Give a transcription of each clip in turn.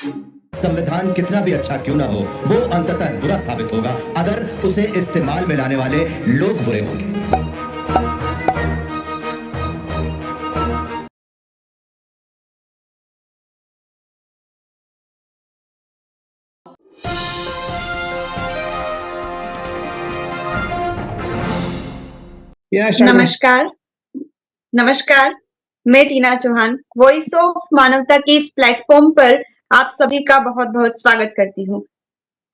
संविधान कितना भी अच्छा क्यों ना हो, वो अंततः बुरा साबित होगा अगर उसे इस्तेमाल में लाने वाले लोग बुरे होंगे। नमस्कार। नमस्कार, मैं टीना चौहान वॉइस ऑफ मानवता की इस प्लेटफॉर्म पर आप सभी का बहुत-बहुत स्वागत करती हूँ।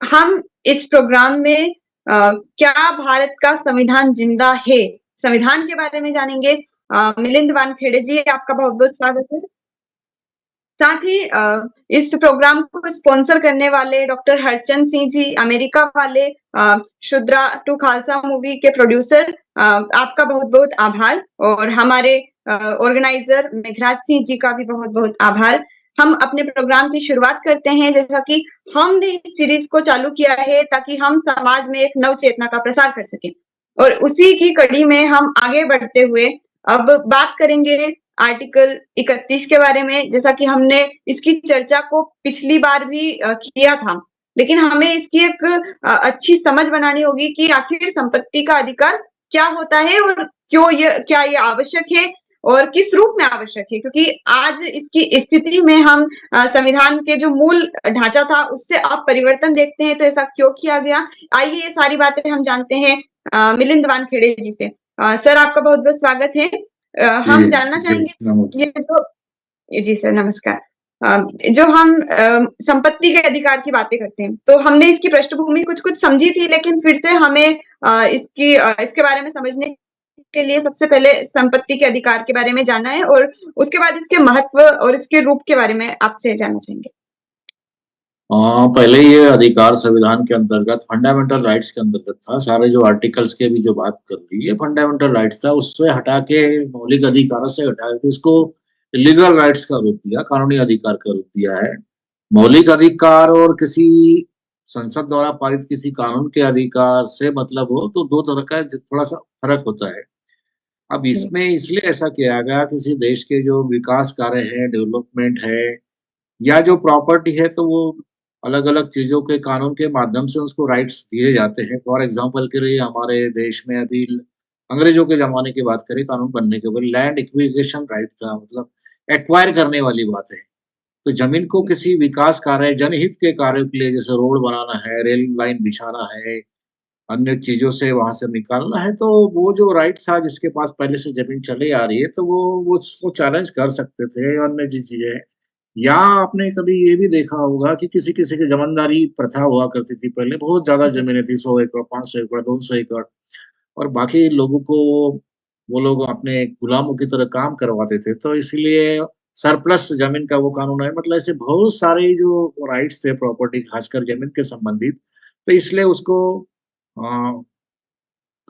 हम इस प्रोग्राम में क्या भारत का संविधान जिंदा है, संविधान के बारे में जानेंगे। मिलिंद वानखेड़े जी, आपका बहुत-बहुत स्वागत है। साथ ही इस प्रोग्राम को स्पॉन्सर करने वाले डॉक्टर हरचंद सिंह जी, अमेरिका वाले, शुद्रा टू खालसा मूवी के प्रोड्यूसर, आपका बहुत-बहुत आभार। और हमारे ऑर्गेनाइजर मेघराज सिंह जी का भी बहुत-बहुत आभार। हम अपने प्रोग्राम की शुरुआत करते हैं। जैसा कि हमने इस सीरीज को चालू किया है ताकि हम समाज में एक नव चेतना का प्रसार कर सकें, और उसी की कड़ी में हम आगे बढ़ते हुए अब बात करेंगे आर्टिकल 31 के बारे में। जैसा कि हमने इसकी चर्चा को पिछली बार भी किया था, लेकिन हमें इसकी एक अच्छी समझ बनानी होगी कि आखिर संपत्ति का अधिकार क्या होता है और क्या ये आवश्यक है और किस रूप में आवश्यक है। क्योंकि आज इसकी स्थिति में हम संविधान के जो मूल ढांचा था उससे अब परिवर्तन देखते हैं, तो ऐसा क्यों किया गया। आइए ये सारी बातें हम जानते हैं मिलिंद वानखेड़े जी से। सर, आपका बहुत-बहुत स्वागत है। हम जानना चाहेंगे ये तो जी सर, नमस्कार। जो हम संपत्ति के अधिकार की बातें करते हैं, तो हमने इसकी पृष्ठभूमि कुछ-कुछ समझी थी, लेकिन फिर से हमें इसके बारे में समझने के लिए सबसे पहले संपत्ति के अधिकार के बारे में जानना है, और उसके बाद इसके महत्व और इसके रूप के बारे में आपसे जानना चाहेंगे। पहले ये अधिकार संविधान के अंतर्गत फंडामेंटल राइट्स के अंतर्गत था। सारे जो आर्टिकल्स के भी जो बात कर रही है फंडामेंटल राइट्स था, उससे हटा के मौलिक अधिकारों से हटा के इसको लीगल राइट्स का रूप दिया, कानूनी अधिकार का रूप दिया है। मौलिक अधिकार और किसी संसद द्वारा पारित किसी कानून के अधिकार से मतलब हो तो दो तरह का थोड़ा सा फर्क होता है। अब इसमें इसलिए ऐसा किया गया, किसी देश के जो विकास कार्य है, डेवलपमेंट है या जो प्रॉपर्टी है, तो वो अलग-अलग चीज़ों के कानून के माध्यम से उसको राइट्स दिए जाते हैं। फॉर एग्ज़ाम्पल के लिए हमारे देश में अभी अंग्रेज़ों के ज़माने की बात करें, कानून बनने के बाद लैंड एक्विजिशन राइट था, मतलब एक्वायर करने वाली बात है। तो ज़मीन को किसी विकास कार्य, जनहित के कार्यों के लिए, जैसे रोड बनाना है, रेल लाइन बिछाना है, अन्य चीज़ों से वहाँ से निकालना है, तो वो जो राइट था जिसके पास पहले से ज़मीन चली आ रही है, तो वो उसको चैलेंज कर सकते थे। अन्य जी चीज़ें हैं। या आपने कभी ये भी देखा होगा कि किसी-किसी की जमींदारी प्रथा हुआ करती थी पहले, बहुत ज़्यादा ज़मीनें थी, 100 एकड़, 500 एकड़, 200 एकड़, और बाकी लोगों को वो लोग अपने गुलामों की तरह काम करवाते थे। तो इसीलिए सरप्लस ज़मीन का वो कानून है, मतलब ऐसे बहुत सारे जो राइट्स थे प्रॉपर्टी, खासकर ज़मीन के संबंधित, तो इसलिए उसको अ,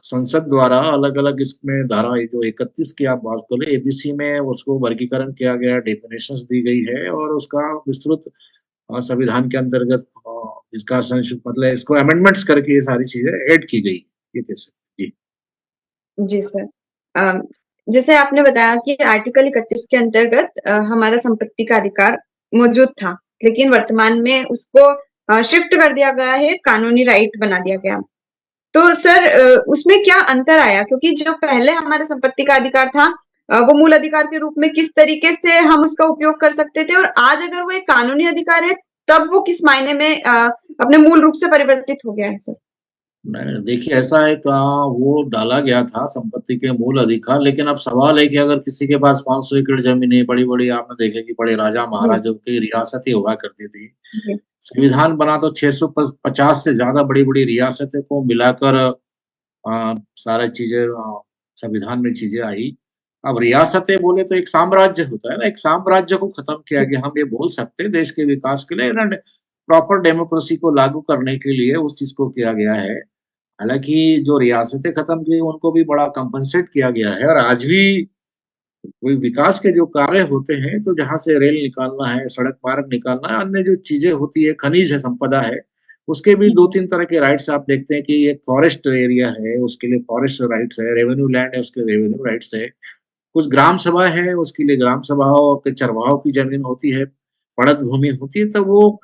संसद द्वारा अलग-अलग इसमें धारा ये जो 31 की आप बात कर रहे हैं, एबीसी में उसको वर्गीकरण किया गया, डेफिनेशंस दी गई है और उसका विस्तृत संविधान के अंतर्गत इसका मतलब इसको अमेंडमेंट्स करके ये सारी चीज़ें ऐड की गई। ये कह सकते हैं। जी। जी सर। अ, जैसे आपने बताया कि आर्टिकल 31 के अंतर्गत हमारा संपत्ति का अधिकार मौजूद था, लेकिन वर्तमान में उसको शिफ्ट कर दिया गया है, कानूनी राइट बना दिया गया। तो सर उसमें क्या अंतर आया? क्योंकि जो पहले हमारे संपत्ति का अधिकार था, वो मूल अधिकार के रूप में किस तरीके से हम उसका उपयोग कर सकते थे, और आज अगर वो एक कानूनी अधिकार है, तब वो किस मायने में अपने मूल रूप से परिवर्तित हो गया है सर? नहीं, देखिए ऐसा है कि वो डाला गया था संपत्ति के मूल अधिकार, लेकिन अब सवाल है कि अगर किसी के पास 500 एकड़ ज़मीन है, बड़ी-बड़ी आपने देखा कि बड़े जी, राजा-महाराजाओं की रियासतें हुआ करती थी। जी, संविधान बना तो 650 से ज़्यादा बड़ी-बड़ी रियासतों को मिलाकर सारी चीज़ें संविधान में चीज़ें आई। अब रियासतें बोले तो एक साम्राज्य होता है ना, एक साम्राज्य को खत्म किया गया। हम ये बोल सकते हैं देश के विकास के लिए एंड प्रॉपर डेमोक्रेसी को लागू करने के लिए उस चीज़ को किया गया है। हालाँकि जो रियासतें खत्म की उनको भी बड़ा कंपनसेट किया गया है और आज भी कोई विकास के जो कार्य होते हैं, तो जहाँ से रेल निकालना है, सड़क मार्ग निकालना है, अन्य जो चीज़ें होती है, खनिज है, संपदा है, उसके भी 2-3 तरह के राइट्स आप देखते हैं कि एक फॉरेस्ट एरिया है, उसके लिए फॉरेस्ट राइट्स है, रेवेन्यू लैंड है, उसके रेवेन्यू राइट्स है। कुछ ग्राम सभा है, उसके लिए ग्राम सभाओं के चरवाहों की ज़मीन होती है। पड़त भूमि होती है, तो वो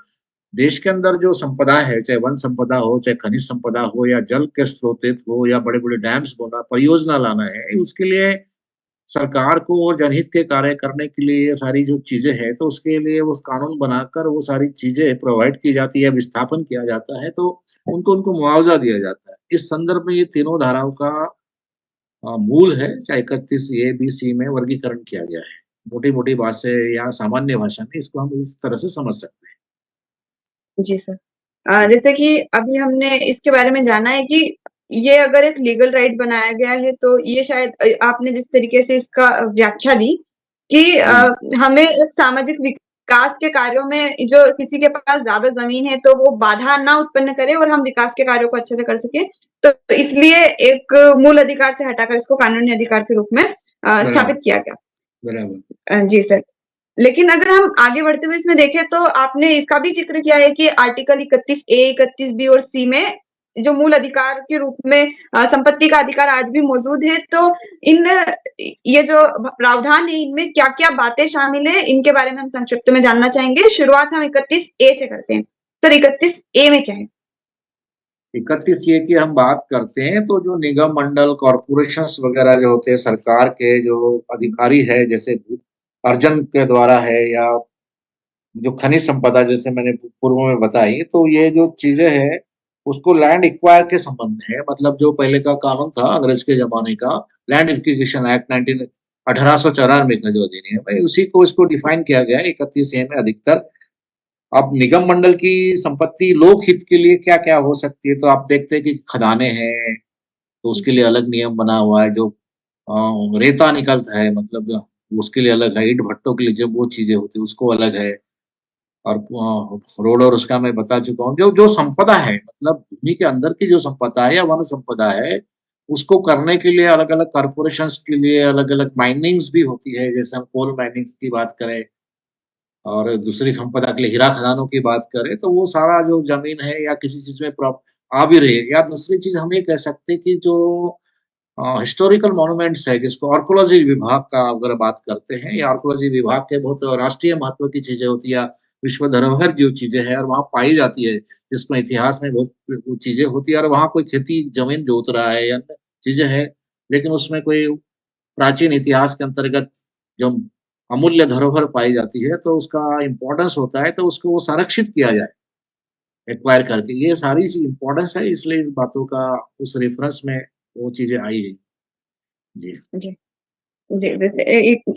देश के अंदर जो संपदा है, चाहे वन संपदा हो, चाहे खनिज संपदा हो, या जल के स्रोत हो, या बड़े-बड़े डैम्स बना परियोजना लाना है, उसके लिए सरकार को और जनहित के कार्य करने के लिए ये सारी जो चीज़ें हैं, तो उसके लिए उस कानून बनाकर वो सारी चीज़ें प्रोवाइड की जाती है, विस्थापन किया जाता है, तो उनको मुआवज़ा दिया जाता है। इस संदर्भ में ये तीनों धाराओं का मूल है, चाहे 31 ए, बी, सी में वर्गीकरण किया गया है। मोटी-मोटी बात से या सामान्य भाषा में इसको हम इस तरह से समझ सकते हैं। जी सर। जैसे कि अभी हमने इसके बारे में जाना है कि ये अगर एक लीगल राइट बनाया गया है, तो ये शायद आपने जिस तरीके से इसका व्याख्या दी कि जी, हमें एक सामाजिक विकास के कार्यों में जो किसी के पास ज़्यादा ज़मीन है, तो वो बाधा ना उत्पन्न करे और हम विकास के कार्यों को अच्छे से कर सकें। तो इसलिए एक मूल अधिकार से हटाकर इसको कानूनी अधिकार के रूप में बराबर, स्थापित किया गया। बराबर। जी सर। लेकिन अगर हम आगे बढ़ते हुए इसमें देखें, तो आपने इसका भी ज़िक्र किया है कि आर्टिकल 31 ए, 31 बी और सी में जो मूल अधिकार के रूप में संपत्ति का अधिकार आज भी मौजूद है। तो इन ये जो प्रावधान है, इनमें क्या-क्या बातें शामिल हैं, इनके बारे में हम संक्षिप्त में जानना चाहेंगे। शुरुआत हम 31 ए से करते हैं। सर 31 ए में क्या है? 31 ये की हम बात करते हैं, तो जो निगम मंडल, कॉर्पोरेशंस वगैरह जो होते हैं, सरकार के जो अधिकारी है, जैसे भू अर्जन के द्वारा है, या जो खनिज संपदा जैसे मैंने पूर्व में बताई, तो ये जो चीजें हैं, उसको लैंड एक्वायर के संबंध में है। मतलब जो पहले का कानून था अंग्रेज के जमाने का, लैंड एक्विजिशन एक्ट 1894 का जो अधिनियम है, उसी को इसको डिफाइन किया गया है 31 ए में अधिकतर। अब निगम मंडल की संपत्ति लोक हित के लिए क्या-क्या हो सकती है, तो आप देखते हैं कि खदानें हैं, तो उसके लिए अलग नियम बना हुआ है। जो रेता निकलता है, मतलब उसके लिए अलग है। ईंट भट्टों के लिए जब वो चीजें होती है, उसको अलग है। और रोड और उसका मैं बता चुका हूँ। जो जो संपदा है, मतलब भूमि के अंदर की जो संपदा है या वन संपदा है, उसको करने के लिए अलग-अलग कॉर्पोरेशंस के लिए अलग-अलग माइनिंग्स भी होती है। जैसे हम कोल माइनिंग्स की बात करें, और दूसरी संपदा के लिए हीरा खदानों की बात करें, तो वो सारा जो ज़मीन है या किसी चीज़ में आ भी रही है, या दूसरी चीज़ हम ये कह सकते हैं कि जो हिस्टोरिकल मॉन्यूमेंट्स है, जिसको आर्कियोलॉजी विभाग का अगर बात करते हैं, या आर्कियोलॉजी विभाग के बहुत राष्ट्रीय महत्व की चीज़ें होती है, या विश्व धरोहर जो चीज़ें हैं और वहाँ पाई जाती है, जिसमें इतिहास में बहुत वो चीज़ें होती है, और वहाँ कोई खेती ज़मीन जोत रहा है या अन्य चीज़ें हैं, लेकिन उसमें कोई प्राचीन इतिहास के अंतर्गत जो अमूल्य धरोहर पाई जाती है, तो उसका इम्पोर्टेंस होता है, तो उसको वो संरक्षित किया जाए, एक्वायर करके। ये सारी चीज़ इम्पोर्टेंस है, इसलिए इस बातों का उस रेफ़रेंस में वो चीज़ें आई हैं। जी। जी। जी, जैसे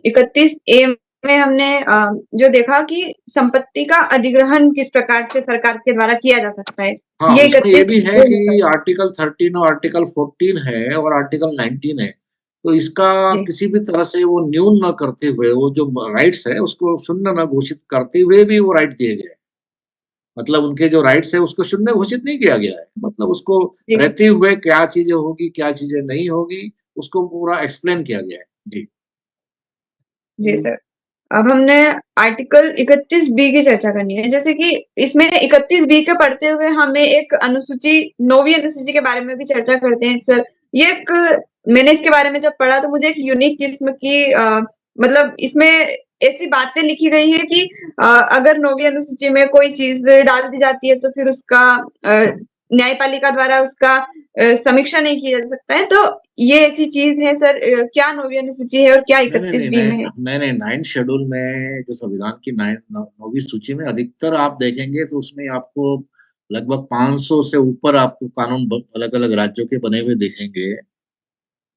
31 ए में हमने जो देखा कि संपत्ति का अधिग्रहण किस प्रकार से सरकार के द्वारा किया जा सकता है। हाँ, ये उसमें ये 31 भी है ए में कि करता है। आर्टिकल 13 और आर्टिकल 14 है और आर्टिकल 19 है। तो इसका जी, किसी भी तरह से वो न्यून ना करते हुए, वो जो राइट्स है उसको शून्य ना घोषित करते हुए भी वो राइट दिए गए हैं। मतलब उनके जो राइट्स है उसको शून्य घोषित नहीं किया गया है। मतलब उसको जी, रहते हुए क्या चीज़ें होगी, क्या चीज़ें नहीं होगी, उसको पूरा एक्सप्लेन किया गया है। जी। जी सर। अब हमने आर्टिकल 31 बी की चर्चा करनी है। जैसे कि इसमें 31 बी के पढ़ते हुए हमें एक अनुसूची 9वीं अनुसूची के बारे में भी चर्चा करते हैं सर। ये एक मैंने इसके बारे में जब पढ़ा, तो मुझे एक यूनिक किस्म की मतलब इसमें ऐसी बातें लिखी गई हैं कि अगर 9वीं अनुसूची में कोई चीज़ डाल दी जाती है, तो फिर उसका न्यायपालिका द्वारा उसका समीक्षा नहीं किया जा सकता है। तो ये ऐसी चीज़ है सर, क्या 9वीं अनुसूची है और क्या नहीं, नहीं, 31 नहीं, बी नहीं, में है? नहीं, नहीं, 9th शेड्यूल में जो संविधान की 9वीं सूची में अधिकतर आप देखेंगे, तो उसमें आपको लगभग 500 से ऊपर आपको कानून अलग-अलग राज्यों के बने हुए दिखेंगे।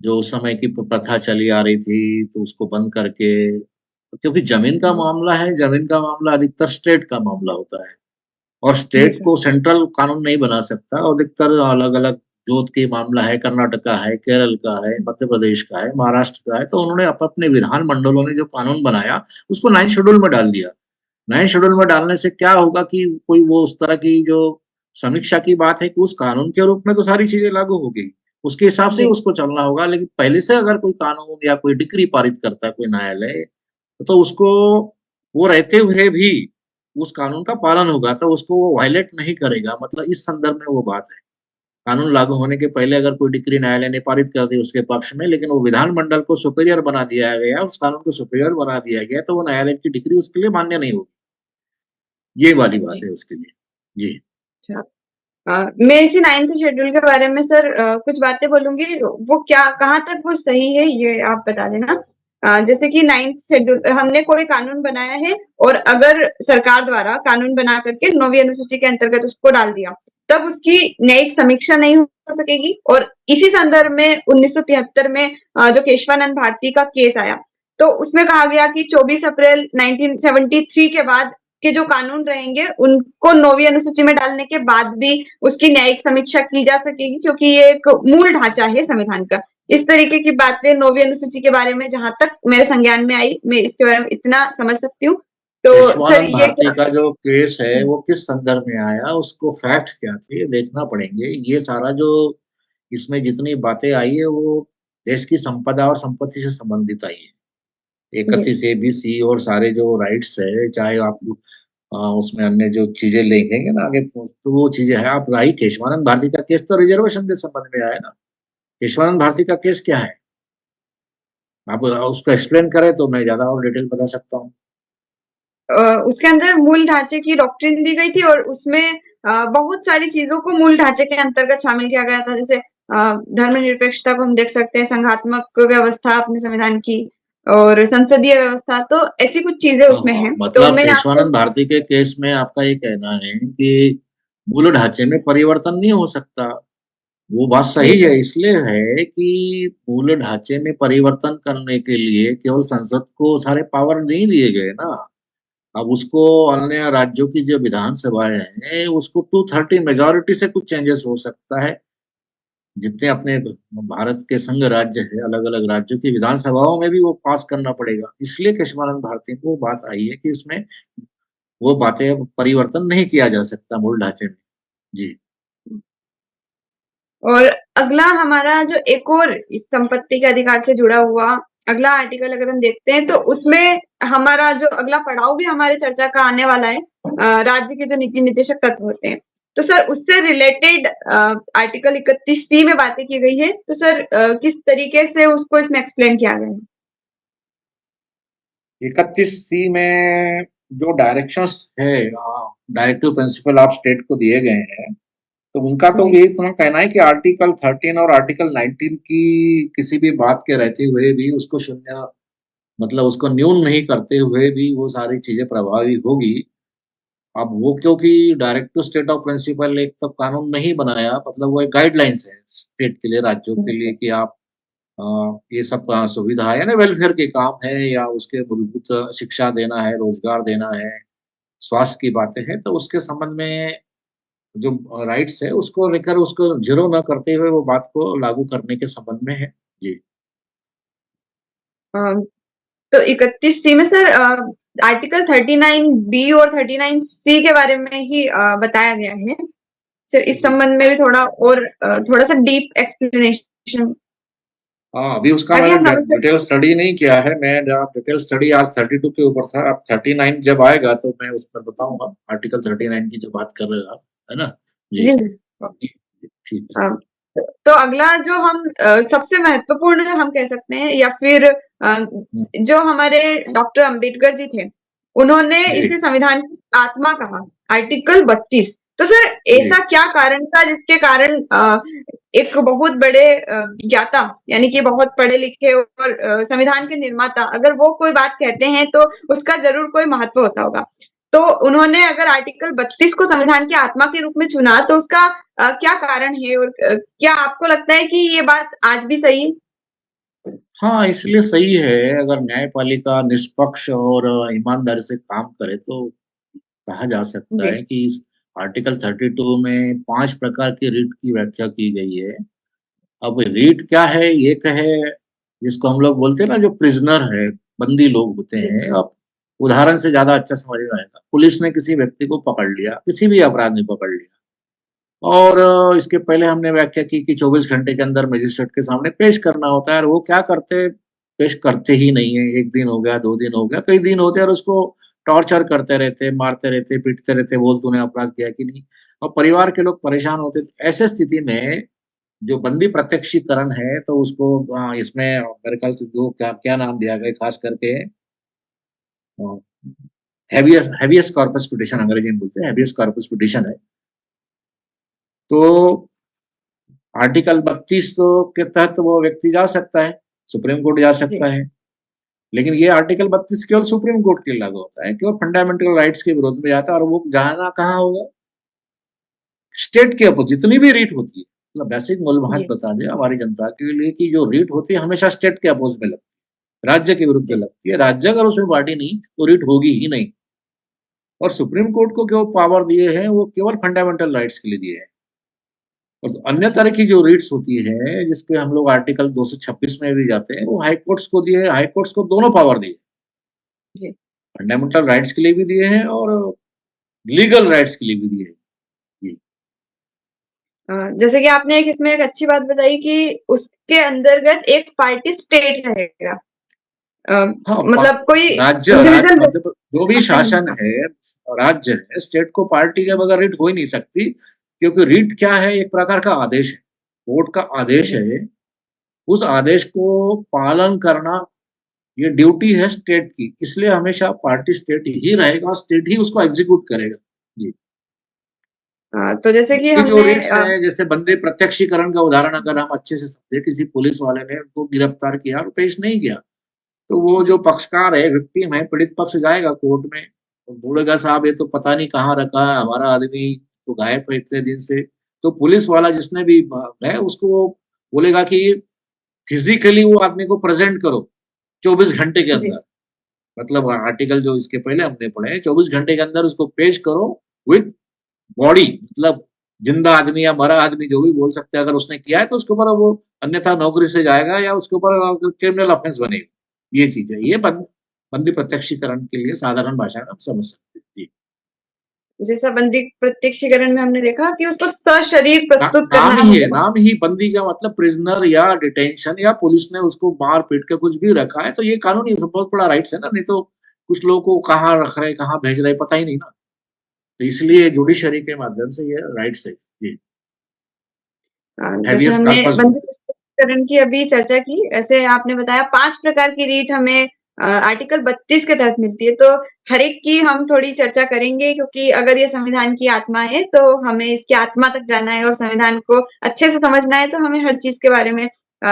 जो उस समय की प्रथा चली आ रही थी, तो उसको बंद करके, क्योंकि ज़मीन का जी, मामला है, ज़मीन का मामला अधिकतर स्टेट का मामला होता है, और जी स्टेट सर। को सेंट्रल कानून नहीं बना सकता। और अधिकतर अलग-अलग जोत के मामला है, कर्नाटक का है, केरल का है, मध्य प्रदेश का है, महाराष्ट्र का है, तो उन्होंने अपने विधान मंडलों ने जो कानून बनाया, उसको 9th शेड्यूल में डाल दिया। 9th शेड्यूल में डालने से क्या होगा कि कोई वो उस तरह की जो समीक्षा की बात है कि उस कानून के रूप में तो सारी चीज़ें लागू हो गई। उसके हिसाब से ही जी, उसको चलना होगा, लेकिन पहले से अगर कोई कानून या कोई डिक्री पारित करता है कोई न्यायालय, तो उसको वो रहते हुए भी उस कानून का पालन होगा, तो उसको वो वायलेट नहीं करेगा। मतलब इस संदर्भ में वो बात है। कानून लागू होने के पहले अगर कोई डिक्री न्यायालय ने पारित कर दी उसके पक्ष में, लेकिन वो विधानमंडल को सुपीरियर बना दिया गया, उस कानून को सुपीरियर बना दिया गया, तो वो न्यायालय की डिक्री उसके लिए मान्य नहीं होगी। ये वाली बात जी। है उसके लिए। जी। अच्छा। मैं इसी 9th शेड्यूल के बारे में सर कुछ बातें बोलूँगी, वो क्या कहाँ तक वो सही है ये आप बता देना। जैसे कि 9th शेड्यूल हमने कोई कानून बनाया है और अगर सरकार द्वारा कानून बना करके 9वीं अनुसूची के अंतर्गत उसको डाल दिया, तब उसकी न्यायिक समीक्षा नहीं हो सकेगी। और इसी संदर्भ में 1973 में जो केशवानंद भारती का केस आया, तो उसमें कहा गया कि 24 अप्रैल 1973 के बाद के जो कानून रहेंगे, उनको 9वीं अनुसूची में डालने के बाद भी उसकी न्यायिक समीक्षा की जा सकेगी, क्योंकि ये एक मूल ढांचा है संविधान का। इस तरीके की बातें 9वीं अनुसूची के बारे में जहां तक मेरे संज्ञान में आई, मैं इसके बारे में इतना समझ सकती हूँ। तो सर केशवानंद ये भारती का जो केस है वो किस संदर्भ में आया, उसको फैक्ट क्या थे देखना पड़ेंगे। ये सारा जो इसमें जितनी बातें आई है वो देश की संपदा और संपत्ति से संबंधित आई है। जी 31 A B C और सारे जो राइट्स है, चाहे आप उसमें अन्य जो चीजें लिखेंगे ना आगे, तो वो चीजें है। आप राही केशवानंद भारती का केस तो रिजर्वेशन के संबंध में आया ना। केशवानंद भारती का केस क्या है, आप उसको एक्सप्लेन करें तो मैं ज्यादा और डिटेल बता सकता हूँ। उसके अंदर मूल ढांचे की डॉक्ट्रिन दी गई थी और उसमें बहुत सारी चीजों को मूल ढांचे के अंतर्गत शामिल किया गया था। जैसे धर्मनिरपेक्षता को हम देख सकते हैं, संघात्मक व्यवस्था अपने संविधान की और संसदीय व्यवस्था, तो ऐसी कुछ चीजें हाँ उसमें हाँ, हैं। तो मतलब मैं आपको केशवानंद भारती के केस में आपका ये कहना है कि मूल ढांचे में परिवर्तन नहीं हो सकता। वो बात जी सही सर। है, इसलिए है कि मूल ढांचे में परिवर्तन करने के लिए केवल संसद को सारे पावर नहीं दिए गए ना। अब उसको अन्य राज्यों की जो विधानसभाएं हैं उसको 230 मेजोरिटी से कुछ चेंजेस हो सकता है। जितने अपने भारत के संघ राज्य है, अलग अलग राज्यों की विधानसभाओं में भी वो पास करना पड़ेगा। इसलिए केशवानंद भारती को बात आई है कि उसमें वो बातें परिवर्तन नहीं किया जा सकता मूल ढांचे में। जी। और अगला हमारा जो एक और इस संपत्ति के अधिकार से जुड़ा हुआ अगला आर्टिकल अगर हम देखते हैं, तो उसमें हमारा जो अगला पड़ाव भी हमारे चर्चा का आने वाला है, राज्य के जो नीति निदेशक तत्व होते हैं। तो सर उससे रिलेटेड आर्टिकल 31C में बातें की गई है। तो सर किस तरीके से उसको इसमें एक्सप्लेन किया गया है? 31C में जो डायरेक्शंस है, डायरेक्टिव प्रिंसिपल ऑफ स्टेट को दिए गए हैं, तो उनका तो जी यही समझ कहना है कि आर्टिकल 13 और आर्टिकल 19 की किसी भी बात के रहते हुए भी उसको शून्य, मतलब उसको न्यून नहीं करते हुए भी वो सारी चीजें प्रभावी होगी। अब वो क्योंकि डायरेक्टिव स्टेट ऑफ प्रिंसिपल एक तब कानून नहीं बनाया, मतलब वो एक गाइडलाइंस है स्टेट के लिए, राज्यों के लिए कि आप ये सब सुविधा है ना, वेलफेयर के काम है या उसके मूलभूत शिक्षा देना है, रोजगार देना है, स्वास्थ्य की बातें हैं, तो उसके संबंध में जो राइट्स है उसको लेकर उसको जीरो ना करते हुए वो बात को लागू करने के संबंध में है। जी। अ, तो 31C में सर आर्टिकल 39B और 39C के बारे में ही बताया गया है। सर इस जी। संबंध में भी थोड़ा और थोड़ा सा डीप एक्सप्लेनेशन, हाँ, अभी उसका ताकि मैंने हम समझ सकें। डिटेल स्टडी नहीं किया है। मैं जब डिटेल स्टडी आज 32 के ऊपर था, अब 39 जब आएगा तो मैं उस पर बताऊंगा। आर्टिकल 39 की जो बात कर रहे हो आप, है ना। जी। जी जी, ठीक है। हाँ, तो अगला जो हम सबसे महत्वपूर्ण हम कह सकते हैं, या फिर हम्म, जो हमारे डॉक्टर अंबेडकर जी थे, उन्होंने जी। इसे संविधान की आत्मा कहा, आर्टिकल 32। तो सर जी। ऐसा क्या कारण था जिसके कारण एक बहुत बड़े ज्ञाता, यानी कि बहुत पढ़े लिखे और संविधान के निर्माता, अगर वो कोई बात कहते हैं तो उसका जरूर कोई महत्व होता होगा। तो उन्होंने अगर आर्टिकल 32 को संविधान की आत्मा के रूप में चुना, तो उसका क्या कारण है और क्या आपको लगता है कि ये बात आज भी सही है? हाँ, इसलिए सही है। अगर न्यायपालिका निष्पक्ष और ईमानदारी से काम करे तो कहा जा सकता जी है कि इस आर्टिकल 32 में 5 प्रकार की रीट की व्याख्या की गई है। अब रीट क्या है, एक है जिसको हम लोग बोलते हैं ना, जो प्रिजनर है, बंदी लोग होते जी हैं। अब उदाहरण से ज्यादा अच्छा समझ में आएगा। पुलिस ने किसी व्यक्ति को पकड़ लिया, किसी भी अपराध में पकड़ लिया, और इसके पहले हमने व्याख्या की कि 24 घंटे के अंदर मजिस्ट्रेट के सामने पेश करना होता है, और वो क्या करते, पेश करते ही नहीं है। 1 दिन हो गया, 2 दिन हो गया, कई दिन होते हैं, और उसको टॉर्चर करते रहते, मारते रहते, पीटते रहते, बोल तूने अपराध किया कि नहीं। और परिवार के लोग परेशान होते थे। ऐसे स्थिति में जो बंदी प्रत्यक्षीकरण है, तो उसको इसमें मेरे ख्याल से जो क्या क्या नाम दिया गया, खास करके हैबियस कॉर्पस पिटिशन अंग्रेजी में बोलते हैं, हैबियस कॉर्पस पिटिशन है। तो आर्टिकल 32 तो के तहत वो व्यक्ति जा सकता है, सुप्रीम कोर्ट जा जी सकता है। लेकिन ये आर्टिकल 32 केवल सुप्रीम कोर्ट के लिए लागू होता है, केवल फंडामेंटल राइट्स के विरोध में जाता है, और वो जाना कहाँ होगा? स्टेट के अपोज जितनी भी रीट होती है, मतलब बेसिक मूलभात जी बता दें हमारी जनता के लिए कि जो रीट होती है हमेशा स्टेट के अपोज में लगती है, राज्य के विरुद्ध जी लगती है। राज्य अगर उसमें पार्टी नहीं तो रीट होगी ही नहीं। और सुप्रीम कोर्ट को जो पावर दिए हैं वो केवल फंडामेंटल राइट्स के लिए दिए हैं। और अन्य तरह की जो रीट्स होती है जिसपे हम लोग आर्टिकल 226 में भी जाते हैं, वो हाई कोर्ट्स को दिए हैं। हाई कोर्ट्स को दोनों पावर दिए, जी फंडामेंटल राइट्स के लिए भी दिए हैं और लीगल राइट्स के लिए भी दिए हैं। जी जैसे कि आपने एक इसमें एक अच्छी बात बताई कि उसके अंतर्गत एक पार्टी स्टेट रहेगा। हाँ, मतलब कोई राज्य इंडिविजुअल मध्य जो भी शासन है, राज्य है, स्टेट को पार्टी के बगैर रीट हो ही नहीं सकती, क्योंकि रीट क्या है? एक प्रकार का आदेश है, कोर्ट का आदेश जी है। उस आदेश को पालन करना ये ड्यूटी है स्टेट की, इसलिए हमेशा पार्टी स्टेट ही रहेगा, स्टेट ही उसको एग्जीक्यूट करेगा। जी तो जैसे कि ये जो हमने रेट्स है, जैसे बंदे प्रत्यक्षीकरण का उदाहरण अगर हम अच्छे से समझे, किसी पुलिस वाले ने उनको गिरफ्तार किया और पेश नहीं किया, तो वो जो जी पक्षकार है, विक्टिम है, पीड़ित पक्ष जाएगा कोर्ट में और बोलेगा साहब ये तो पता नहीं कहाँ रखा है, हमारा आदमी तो गायब है इतने दिन से। तो पुलिस वाला जिसने भी है उसको वो बोलेगा कि फिजिकली वो आदमी को प्रेजेंट करो 24 घंटे के जी अंदर। मतलब आर्टिकल जो इसके पहले हमने पढ़े हैं, 24 घंटे के अंदर उसको पेश करो विद बॉडी, मतलब जिंदा आदमी या मरा आदमी जो भी बोल सकते हैं। अगर उसने किया है तो उसके ऊपर वो अन्यथा नौकरी से जाएगा या उसके ऊपर क्रिमिनल ऑफेंस बनेगा। ये चीज है, ये अच्छा। बंदी प्रत्यक्षीकरण के लिए साधारण भाषा में हम समझ सकते हैं। जी जैसा बंदी प्रत्यक्षीकरण में हमने देखा कि उसको सशरीर प्रस्तुत नाम करना ही है, मतलब नाम ही बंदी का मतलब प्रिजनर या डिटेंशन, या पुलिस ने उसको मार पीट के कुछ भी रखा है तो ये कानूनी बहुत बड़ा राइट्स है ना। नहीं तो कुछ लोगों को कहाँ रख रहे कहाँ भेज रहे पता ही नहीं ना। तो इसलिए जुडिशरी के माध्यम से ये राइट्स है। जी जैसे हैवियस हमने कॉर्पस बंदी बोलते हैं। प्रत्यक्षीकरण की अभी चर्चा की, ऐसे आपने बताया 5 प्रकार की रीट हमें आर्टिकल 32 के तहत मिलती है, तो हर एक की हम थोड़ी चर्चा करेंगे क्योंकि अगर ये संविधान की आत्मा है, तो हमें इसकी आत्मा तक जाना है और संविधान को अच्छे से समझना है, तो हमें हर चीज़ के बारे में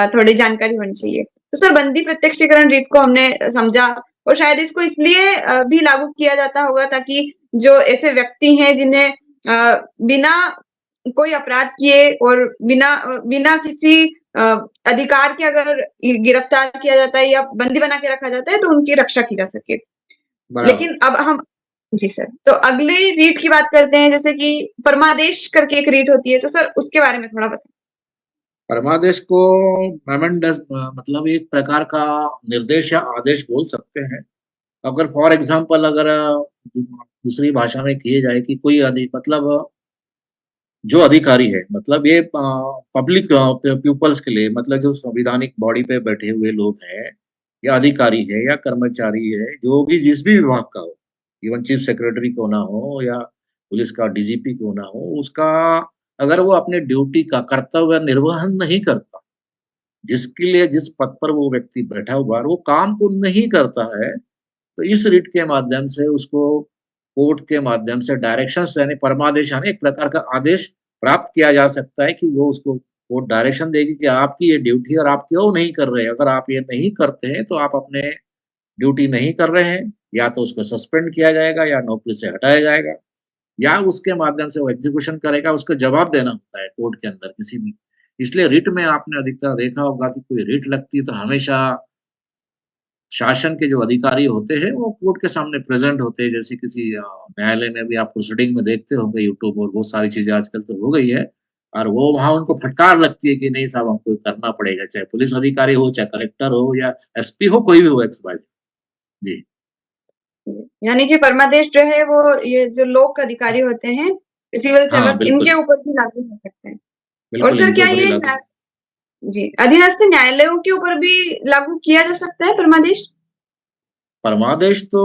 थोड़ी जानकारी होनी चाहिए। तो सर बंदी प्रत्यक्षीकरण रीट को हमने समझा और शायद इसको इसलिए भी लागू किया जाता होगा ताकि जो ऐसे व्यक्ति हैं जिन्हें बिना कोई अपराध किए और बिना किसी अ, अधिकार के अगर गिरफ्तार किया जाता है या बंदी बना के रखा जाता है तो उनकी रक्षा की जा सके। बराबर। लेकिन अब हम जी सर, तो अगली रीट की बात करते हैं जैसे कि परमादेश करके एक रीट होती है, तो सर उसके बारे में थोड़ा बताएं। परमादेश को मेमेंडस मतलब एक प्रकार का निर्देश या आदेश बोल सकते हैं। अगर फॉर एग्जांपल अगर दूसरी भाषा में किए जाए कि कोई मतलब जो अधिकारी है, मतलब ये पब्लिक पीपल्स के लिए, मतलब जो संवैधानिक बॉडी पे बैठे हुए लोग हैं या अधिकारी है या कर्मचारी है, जो भी जिस भी विभाग का हो, इवन चीफ सेक्रेटरी क्यों ना हो या पुलिस का डीजीपी क्यों ना हो, उसका अगर वो अपने ड्यूटी का कर्तव्य निर्वहन नहीं करता, जिसके लिए जिस पद पर वो व्यक्ति बैठा हुआ है वो काम को नहीं करता है, तो इस रिट के माध्यम से उसको कोर्ट के माध्यम से डायरेक्शंस यानी परमादेश यानी एक प्रकार का आदेश प्राप्त किया जा सकता है कि वो उसको कोर्ट डायरेक्शन देगी कि आपकी ये ड्यूटी है और आप क्यों नहीं कर रहे हैं। अगर आप ये नहीं करते हैं तो आप अपने ड्यूटी नहीं कर रहे हैं, या तो उसको सस्पेंड किया जाएगा या नौकरी से हटाया जाएगा, या उसके माध्यम से वो एग्जीक्यूशन करेगा। उसको जवाब देना होता है कोर्ट के अंदर किसी भी। इसलिए रिट में आपने अधिकतर देखा होगा कि कोई रिट लगती है तो हमेशा शासन के जो अधिकारी होते हैं वो कोर्ट के सामने प्रेजेंट होते हैं। जैसे किसी न्यायालय में भी आप प्रोसीडिंग में देखते होंगे यूट्यूब और बहुत सारी चीजें आजकल तो हो गई है, और वो वहां उनको फटकार लगती है कि नहीं साहब हमको ये करना पड़ेगा, चाहे पुलिस अधिकारी हो, चाहे कलेक्टर हो या एसपी हो, कोई भी हो एक्स वाई। जी यानी कि परमादेश जो है वो ये जो लोक अधिकारी होते हैं, सिविल हाँ सर्वंट इनके बिल्कुल, ऊपर भी लागू हो सकते हैं। और बिल्कुल सर इनके क्या ऊपर ही ये लागू। जी, अधीनस्थ न्यायालयों के ऊपर भी लागू किया जा सकता है परमादेश? परमादेश तो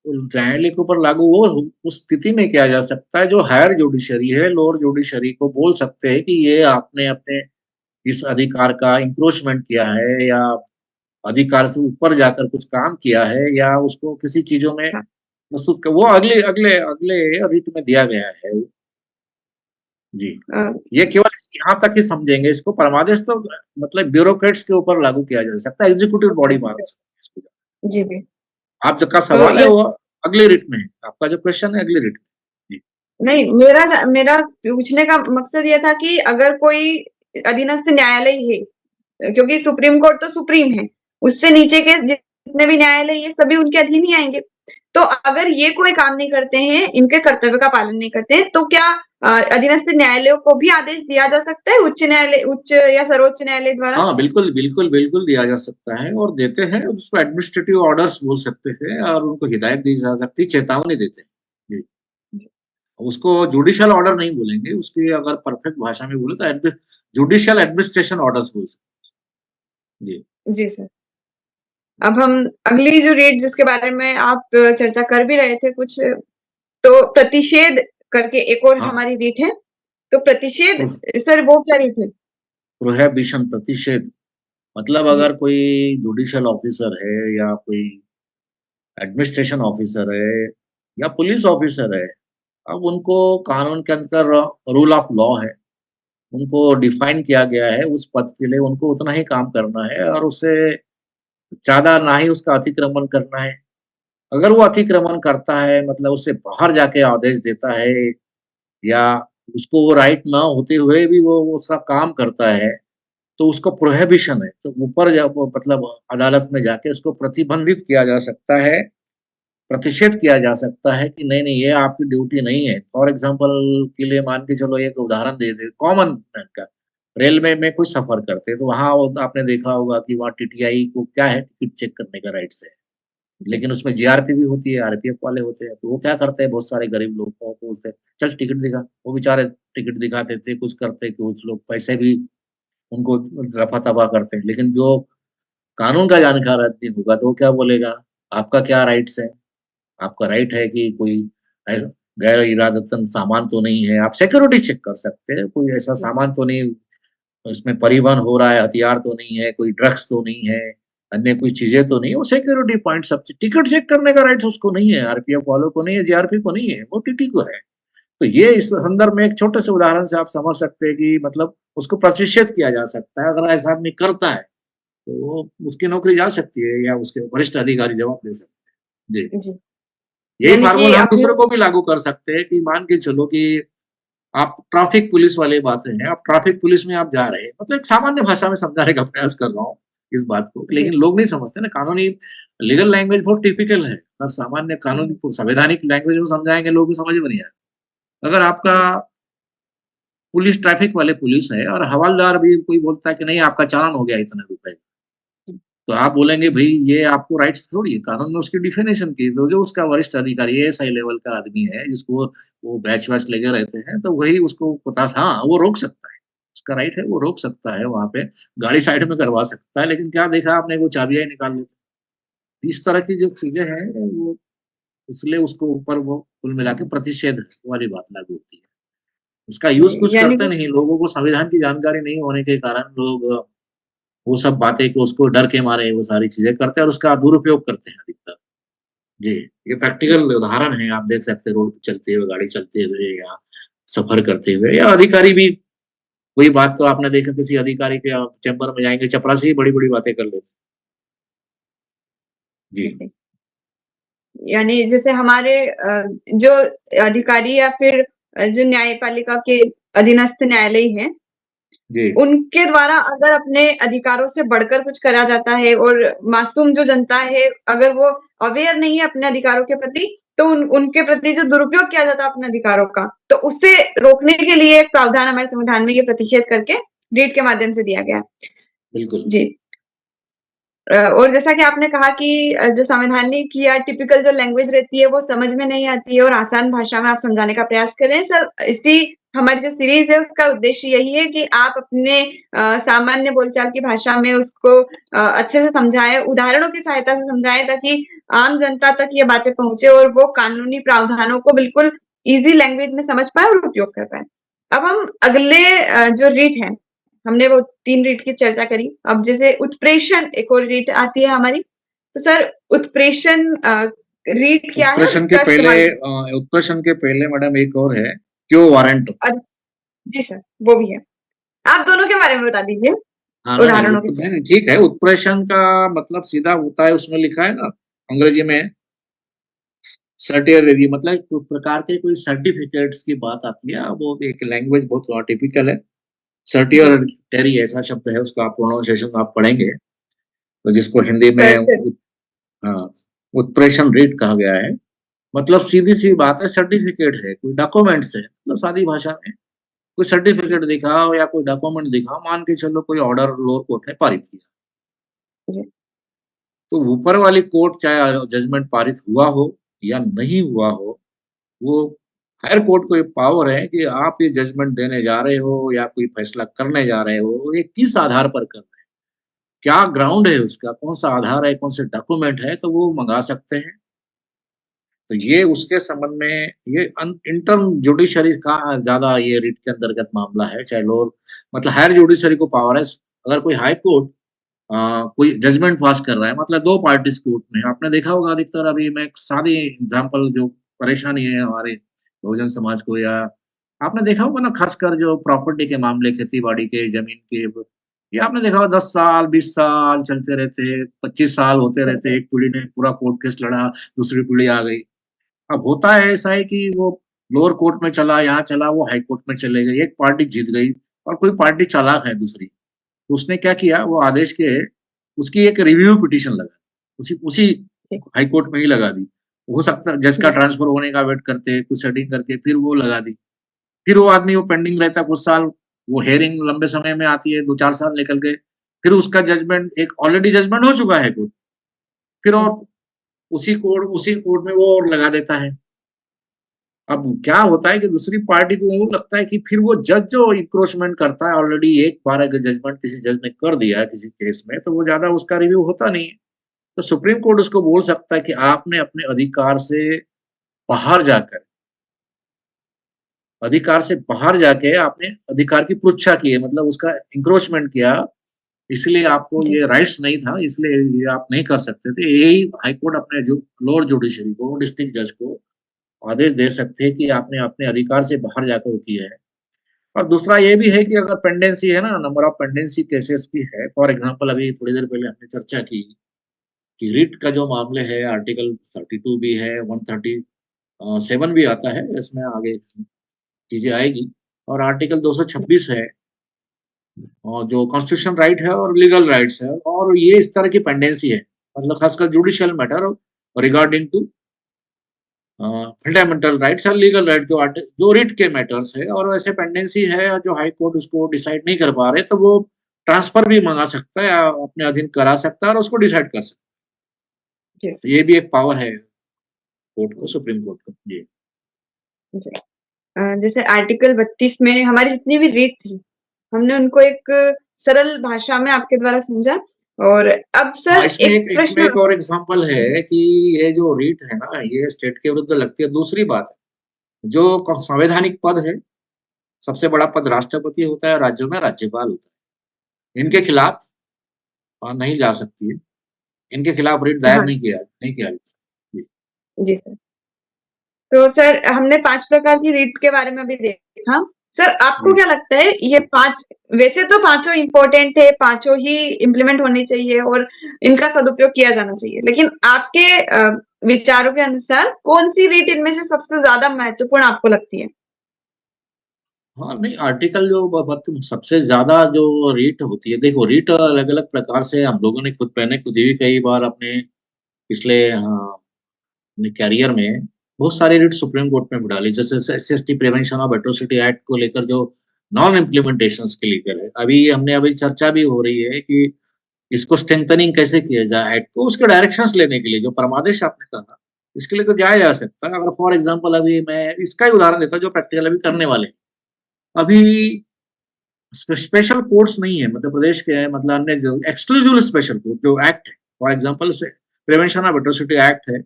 न्यायालय के ऊपर लागू हो उस स्थिति में किया जा सकता है जो हायर जुडिशरी है, लोअर जुडिशरी को बोल सकते हैं कि ये आपने अपने इस अधिकार का इंक्रोचमेंट किया है या अधिकार से ऊपर जाकर कुछ काम किया है या उसको किसी चीजों में हाँ, प्रस्तुत कर वो अगले अगले अगले रीट में दिया गया है। जी, अ, ये केवल यहाँ तक ही समझेंगे इसको। परमादेश तो मतलब ब्यूरोक्रेट्स के ऊपर लागू किया जा सकता है, एग्जीक्यूटिव बॉडी मान सकते हैं इसको। जी भी। आप जो का तो सवाल है ये वो अगले रीट में है, आपका जो क्वेश्चन है अगले रीट में। जी, नहीं, मेरा पूछने का मकसद ये था कि अगर कोई अधीनस्थ न्यायालय है, क्योंकि सुप्रीम कोर्ट तो सुप्रीम है, उससे नीचे के जितने भी न्यायालय ये सभी उनके अधीन ही आएंगे। तो अगर ये कोई काम नहीं करते हैं, इनके कर्तव्य का पालन नहीं करते हैं, तो क्या अधीनस्थ न्यायालयों को भी आदेश दिया जा सकता है उच्च या सर्वोच्च न्यायालय द्वारा? हाँ, बिल्कुल, बिल्कुल, बिल्कुल दिया जा सकता है और देते हैं। उसको एडमिनिस्ट्रेटिव ऑर्डर्स बोल सकते हैं और उनको हिदायत दी जा सकती है, चेतावनी देते हैं। जी, उसको जुडिशियल ऑर्डर नहीं बोलेंगे, उसकी अगर परफेक्ट भाषा में बोले तो जुडिशियल एडमिनिस्ट्रेशन ऑर्डर्स बोल सकते हैं। जी, जी सर। अब हम अगली जो रीट जिसके बारे में आप चर्चा कर भी रहे थे कुछ, तो प्रतिषेध करके एक और हाँ, हमारी रीट है। तो प्रतिषेध प्रो सर वो क्या रीट है? प्रोहिबिशन प्रतिषेध मतलब जी, अगर कोई जुडिशियल ऑफिसर है या कोई एडमिनिस्ट्रेशन ऑफिसर है या पुलिस ऑफिसर है, अब उनको कानून के अंदर रूल ऑफ लॉ है, उनको डिफाइन किया गया है, उस पद के लिए उनको उतना ही काम करना है और उससे ज़्यादा ना ही उसका अतिक्रमण करना है। अगर वो अतिक्रमण करता है मतलब उससे बाहर जाके आदेश देता है या उसको वो राइट ना होते हुए भी वो उसका काम करता है, तो उसको प्रोहिबिशन है। तो ऊपर जब वो मतलब अदालत में जाके उसको प्रतिबंधित किया जा सकता है, प्रतिषेध किया जा सकता है कि नहीं, नहीं ये आपकी ड्यूटी नहीं है। फॉर एग्ज़ाम्पल के लिए मान के चलो एक उदाहरण दे दें कॉमन मैन का। रेलवे में कोई सफ़र करते हैं तो वहाँ वो आपने देखा होगा कि वहाँ टीटीआई को क्या है टिकट चेक करने का राइट्स है। लेकिन उसमें जीआरपी भी होती है, आरपीएफ वाले होते हैं, तो वो क्या करते हैं बहुत सारे गरीब लोगों को बोलते हैं, "चल टिकट दिखा।" वो बेचारे टिकट दिखाते थे, कुछ करते कुछ लोग पैसे भी उनको रफा-दफा करते हैं। लेकिन जो कानून का जानकार आदमी होगा तो वो क्या बोलेगा, आपका क्या राइट्स है? आपका राइट है कि कोई ऐ गैर इरादतन सामान तो नहीं है, आप सिक्योरिटी चेक कर सकते हैं, कोई ऐसा सामान तो नहीं उसमें परिवहन हो रहा है, हथियार तो नहीं है, कोई ड्रग्स तो नहीं है, अन्य कोई चीज़ें तो नहीं है, वो सिक्योरिटी पॉइंट सब चीज़ टिकट चेक करने का राइट्स उसको नहीं है, आरपीएफ वालों को नहीं है, जीआरपी को नहीं है, वो टीटी को है। तो ये इस संदर्भ में एक छोटे से उदाहरण से आप समझ सकते हैं कि मतलब उसको प्रतिषेध किया जा सकता है, अगर ऐसा आदमी करता है, तो वो उसकी नौकरी जा सकती है या उसके वरिष्ठ अधिकारी जवाब दे सकते हैं। जी। जी। यही यानी कि फ़ॉर्मूला हम अपने दूसरों को भी लागू कर सकते हैं कि मान के चलो कि आप ट्रैफिक पुलिस वाली बातें हैं, आप ट्रैफिक पुलिस में आप जा रहे हैं, मतलब एक सामान्य भाषा में समझाने का प्रयास कर रहा हूँ इस बात को, जी, लेकिन लोग नहीं समझते ना कानूनी लीगल लैंग्वेज बहुत टिपिकल है और सामान्य कानूनी संवैधानिक लैंग्वेज में समझाएँगे लोगों को समझ में नहीं आएगा। अगर आपका जी, पुलिस ट्रैफिक वाले पुलिस है और हवलदार भी कोई बोलता है कि नहीं आपका चालान हो गया इतने रुपए, जी, तो आप बोलेंगे भई ये आपको राइट्स थोड़ी है, कानून में उसकी डेफिनेशन की तो जो उसका वरिष्ठ अधिकारी एएसआई लेवल का आदमी है जिसको वो बैच-वैच लगे रहते हैं, तो वही उसको बता हाँ, वो रोक सकता है। उसका राइट है वो रोक सकता है वहाँ पे, गाड़ी साइड में करवा सकता है, लेकिन क्या देखा आपने वो चाबियाँ ही निकाल लेते हैं। इस तरह की जो चीज़ें हैं वो इसलिए उसको ऊपर वो कुल मिला के प्रतिषेध वाली बात लागू होती है। उसका यूज़ कुछ यानी करते कि नहीं, लोगों को संविधान की जानकारी नहीं होने के कारण लोग वो सब बातें कि उसको डर के मारे वो सारी चीज़ें करते हैं और उसका दुरुपयोग करते हैं अधिकतर। जी, ये प्रैक्टिकल उदाहरण है, आप देख सकते हैं रोड पे चलते हुए, गाड़ी चलते हुए या सफ़र करते हुए या अधिकारी भी वही बात तो आपने देखा किसी अधिकारी के आप चैम्बर में जाएँगे, चपरासी ही बड़ी-बड़ी बातें कर लेते हैं। जी, जी, यानी जैसे हमारे जो अधिकारी या फिर जो न्यायपालिका के अधीनस्थ न्यायालय हैं, जी, उनके द्वारा अगर अपने अधिकारों से बढ़कर कुछ करा जाता है और मासूम जो जनता है, अगर वो अवेयर नहीं है अपने अधिकारों के प्रति, तो उनके प्रति जो दुरुपयोग किया जाता है अपने अधिकारों का, तो उससे रोकने के लिए एक प्रावधान हमारे संविधान में ये प्रतिषेध करके रीट के माध्यम से दिया गया है। बिल्कुल। जी। और जैसा कि आपने कहा कि जो संवैधानिक या टिपिकल जो लैंग्वेज रहती है वो समझ में नहीं आती है और आसान भाषा में आप समझाने का प्रयास कर रहे हैं। सर, इसी हमारी जो सीरीज़ है उसका उद्देश्य यही है कि आप अपने सामान्य बोलचाल की भाषा में उसको अच्छे से समझाएँ, उदाहरणों की सहायता से समझाएँ ताकि आम जनता तक ये बातें पहुँचे और वो कानूनी प्रावधानों को बिल्कुल ईज़ी लैंग्वेज में समझ पाएँ और उपयोग कर पाएँ। अब हम अगले जो रीट है, हमने वो 3 रीट की चर्चा करी। अब जैसे उत्प्रेषण एक और रीट आती है हमारी। तो सर उत्प्रेषण रीट क्या है उत्प्रेषण के उसका पहले इस्तेमाल। उत्प्रेषण के पहले मैडम एक और है, क्यो वारंट। जी सर, वो भी है। आप दोनों के बारे में बता दीजिए हाँ ना, नहीं उदाहरणों के साथ। नहीं, ठीक है। उत्प्रेषण का मतलब सीधा होता है, उसमें लिखा है ना अंग्रेजी में सर्टियरी, मतलब एक प्रकार के कोई सर्टिफिकेट्स की बात आती है। वो एक लैंग्वेज बहुत टिपिकल है, जी सर्टियरी ऐसा शब्द है, उसका प्रोनाउंसिएशन आप पढ़ेंगे तो जिसको हिंदी में सर। हाँ, उत्प्रेषण रेट कहा गया है। मतलब सीधी सी बात है, सर्टिफिकेट है, कोई डॉक्यूमेंट्स है, मतलब सादी भाषा में कोई सर्टिफिकेट दिखाओ या कोई डॉक्यूमेंट दिखाओ, मान के चलो कोई ऑर्डर लोअर कोर्ट ने पारित किया, जी तो ऊपर वाली कोर्ट चाहे जजमेंट पारित हुआ हो या नहीं हुआ हो, वो हायर कोर्ट को ये पावर है कि आप ये जजमेंट देने जा रहे हो या कोई फैसला करने जा रहे हो, ये किस आधार पर कर रहे हैं, क्या ग्राउंड है उसका, कौन सा आधार है, कौन से डॉक्यूमेंट है, तो वो मंगा सकते हैं। तो ये उसके संबंध में ये इंटर्म जुडिशरी का ज्यादा ये रिट के अंतर्गत मामला है, चाहे लोअर मतलब हायर जुडिशरी को पावर है। अगर कोई हाई कोर्ट कोई जजमेंट पास कर रहा है, मतलब दो पार्टीज कोर्ट में, आपने देखा होगा अधिकतर, अभी मैं एक सादी एग्जांपल जो परेशानी है हमारे बहुजन समाज को, या आपने देखा होगा ना, खासकर जो प्रॉपर्टी के मामले, खेती बाड़ी के, जमीन के, ये आपने देखा होगा 10 साल 20 साल चलते रहते, 25 साल होते रहते, एक पीढ़ी ने पूरा कोर्ट केस लड़ा, दूसरी पीढ़ी आ गई। अब होता है ऐसा है कि वो लोअर कोर्ट में चला, यहाँ चला, वो हाई कोर्ट में चले गए, एक पार्टी जीत गई और कोई पार्टी चालाक है दूसरी, तो उसने क्या किया, वो आदेश के उसकी एक रिव्यू पिटीशन लगा, उसी उसी हाई कोर्ट में ही लगा दी। हो सकता है जज का ट्रांसफर होने का वेट करते, कुछ सेटिंग करके फिर वो लगा दी, फिर वो आदमी वो पेंडिंग रहता कुछ साल, वो हेयरिंग लंबे समय में आती है, 2-4 साल निकल गए, फिर उसका जजमेंट, एक ऑलरेडी जजमेंट हो चुका है कोर्ट, फिर और उसी कोर्ट में वो और लगा देता है। अब क्या होता है कि दूसरी पार्टी को वो लगता है कि फिर वो जज जो इंक्रोचमेंट करता है, ऑलरेडी एक बार अगर जजमेंट किसी जज ने कर दिया है किसी केस में, तो वो ज्यादा उसका रिव्यू होता नहीं है। तो सुप्रीम कोर्ट उसको बोल सकता है कि आपने अपने बाहर जाकर अधिकार से बाहर जाके आपने अधिकार की पुच्छा की है, मतलब उसका इंक्रोचमेंट किया, इसलिए आपको जी ये राइट्स नहीं था, इसलिए ये आप नहीं कर सकते थे। यही हाईकोर्ट अपने जो लोअर जुडिशरी को, डिस्ट्रिक्ट जज को आदेश दे सकते हैं कि आपने अपने अधिकार से बाहर जाकर किया है। और दूसरा ये भी है कि अगर पेंडेंसी है ना, नंबर ऑफ पेंडेंसी केसेस की है, फॉर एग्जांपल अभी थोड़ी देर पहले हमने चर्चा की कि रिट का जो मामले है, आर्टिकल 32 भी है, 137 भी आता है, इसमें आगे चीजें आएगी, और आर्टिकल 226 है, और जो कॉन्स्टिट्यूशन राइट है और लीगल राइट्स है, और ये इस तरह की पेंडेंसी है, मतलब खासकर judicial matter regarding to fundamental rights और लीगल राइट, जो रिट के मैटर्स है, और वैसे पेंडेंसी है जो हाई कोर्ट उसको डिसाइड नहीं कर पा रहे, तो वो ट्रांसफर भी मंगा सकता है या अपने अधीन करा सकता है और उसको डिसाइड कर सकता जी है। तो ये भी एक पावर है कोर्ट को, सुप्रीम कोर्ट को। जी जी। जैसे आर्टिकल 32 में हमारी जितनी भी रीट थी, हमने उनको एक सरल भाषा में आपके द्वारा समझा। और अब हाँ, सर एक इसमें प्रश्न। एक और एग्जांपल है कि ये जो रीट है ना, ये स्टेट के विरुद्ध लगती है। दूसरी बात है, जो संवैधानिक पद है, सबसे बड़ा पद राष्ट्रपति होता है, राज्यों में राज्यपाल होता है, इनके खिलाफ नहीं जा सकती है, इनके खिलाफ रिट दायर हाँ नहीं किया जा सकता। जी। जी सर। तो सर हमने 5 प्रकार की रीट के बारे में अभी देखा। सर आपको जी। क्या लगता है ये 5, वैसे तो पाँचों इम्पोर्टेंट थे, पाँचों ही इम्प्लीमेंट होनी चाहिए और इनका सदुपयोग किया जाना चाहिए। लेकिन आपके विचारों के अनुसार कौन-सी रीट इनमें से सबसे ज़्यादा महत्वपूर्ण आपको लगती है? हाँ, नहीं, आर्टिकल जो सबसे ज्यादा जो रीट होती है, देखो रीट अलग अलग प्रकार से हम लोगों ने खुद ही कई बार अपने पिछले अपने कैरियर में बहुत सारे रिट सुप्रीम कोर्ट में भी डाली, जैसे SST prevention of atrocity act को लेकर जो नॉन इम्प्लीमेंटेशन के लेकर है, अभी चर्चा भी हो रही है कि इसको स्ट्रेंथनिंग कैसे किया जाए एक्ट को, उसके डायरेक्शंस लेने के लिए जो परमादेश आपने कहा, इसके लिए तो जाया जा सकता है। अगर फॉर एग्जांपल अभी मैं इसका ही उदाहरण देता हूँ जो प्रैक्टिकल अभी करने वाले हैं। अभी स्पेशल कोर्ट्स नहीं है मध्य प्रदेश के, मतलब अन्य जो एक्सक्लूसिव स्पेशल कोर्ट जो एक्ट है, for example prevention of atrocity act है,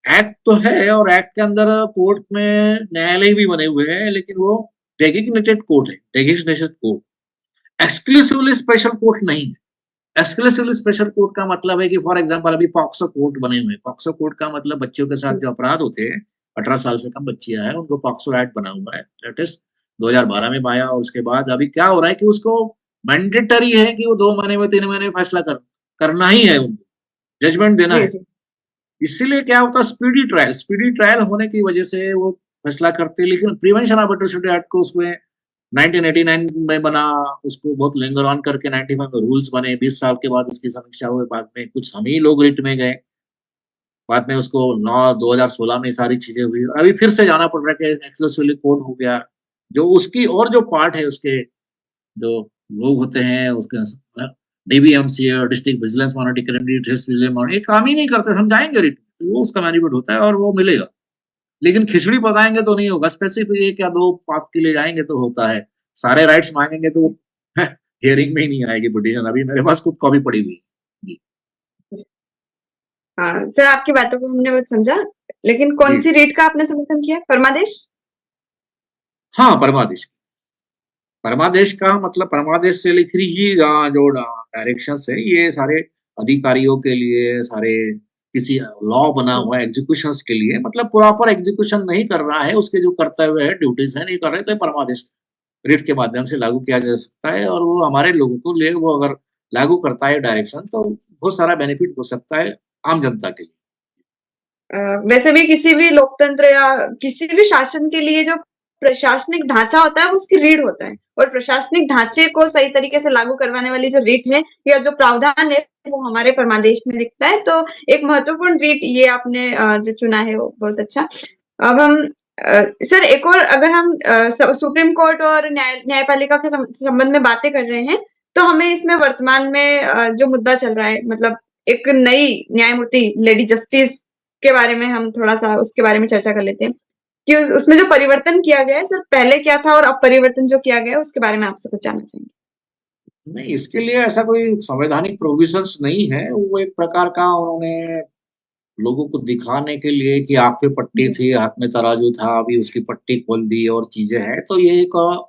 एक्ट तो है, और एक्ट के अंदर कोर्ट में न्यायालय भी बने हुए हैं, लेकिन वो डेजिग्नेटेड कोर्ट है, designated court, exclusively special court नहीं है। एक्सक्लूसिवली स्पेशल कोर्ट का मतलब है कि फॉर एग्जांपल अभी पॉक्सो कोर्ट बने हुए हैं। पॉक्सो कोर्ट का मतलब बच्चों के साथ जो अपराध होते हैं, 18 साल से कम बच्चियां हैं उनको पॉक्सो एक्ट बना हुआ है, दैट इज 2012 में आया। और उसके बाद अभी क्या हो रहा है कि उसको मैंडेटरी है कि वो 2 महीने में 3 महीने में फैसला करना ही है, उनको जजमेंट देना जी है। जी इसीलिए क्या होता है, स्पीडी ट्रायल होने की वजह से वो फैसला करते हैं। लेकिन प्रिवेंशन ऑफ एट्रोसिटी एक्ट को उसमें 1989 में बना, उसको बहुत लिंगर ऑन करके 95 में रूल्स बने, 20 साल के बाद उसकी समीक्षा हुई, बाद में कुछ हम ही लोग रिट में गए, बाद में उसको 2016 में सारी चीजें हुई, और अभी फिर से जाना पड़ रहा है कि एक्सक्लूसिवली कोर्ट हो गया। जो उसकी और जो पार्ट है, उसके जो लोग होते हैं उसके डीबीएमसी और डिस्ट्रिक्ट विजिलेंस मॉनिटरिंग ये काम ही नहीं करते, समझाएंगे रिट में, तो वो उसका मैनिपुलेट होता है और वो मिलेगा। लेकिन खिचड़ी पकाएंगे तो नहीं होगा, स्पेसिफिक एक या दो पाप के लिए जाएंगे तो होता है। सारे राइट्स मांगेंगे तो हियरिंग में ही नहीं आएगी पिटीशन। अभी मेरे पास खुद कॉपी पड़ी हुई है। जी हाँ सर, आपकी बातों को हमने बहुत समझा, लेकिन कौन जी सी रीट का आपने समर्थन किया? परमादेश? हाँ, परमादेश। परमादेश का मतलब परमादेश से लिख लीजिए, जो डायरेक्शन है ये सारे अधिकारियों के लिए, सारे किसी लॉ बना हुआ है एग्जीक्यूशन के लिए, मतलब प्रॉपर एग्जीक्यूशन नहीं कर रहा है, उसके जो कर्तव्य है, ड्यूटीज है, नहीं कर रहे, तो परमादेश रिट के माध्यम से लागू किया जा सकता है। और वो हमारे लोगों को लिए, वो अगर लागू करता है डायरेक्शन, तो बहुत सारा बेनिफिट हो सकता है आम जनता के लिए। वैसे भी किसी भी लोकतंत्र या किसी भी शासन के लिए जो प्रशासनिक ढांचा होता है वो उसकी रीढ़ होता है, और प्रशासनिक ढांचे को सही तरीके से लागू करवाने वाली जो रीट है या जो प्रावधान है वो हमारे परमादेश में दिखता है। तो एक महत्वपूर्ण रीट ये आपने जो चुना है वो बहुत अच्छा। अब हम सर एक और, अगर हम सुप्रीम कोर्ट और न्यायपालिका के संबंध में बातें कर रहे हैं, तो हमें इसमें वर्तमान में जो मुद्दा चल रहा है, मतलब एक नई न्यायमूर्ति लेडी जस्टिस के बारे में हम थोड़ा-सा उसके बारे में चर्चा कर लेते हैं कि उसमें जो परिवर्तन किया गया है सर, पहले क्या था और अब परिवर्तन जो किया गया है उसके बारे में आपसे कुछ जानना चाहेंगे? नहीं, इसके लिए ऐसा कोई संवैधानिक प्रोविजंस नहीं है। वो एक प्रकार का उन्होंने लोगों को दिखाने के लिए कि आँख पे पट्टी जी, थी, हाथ में तराजू था, अभी उसकी पट्टी खोल दी और चीज़ें हैं। तो ये एक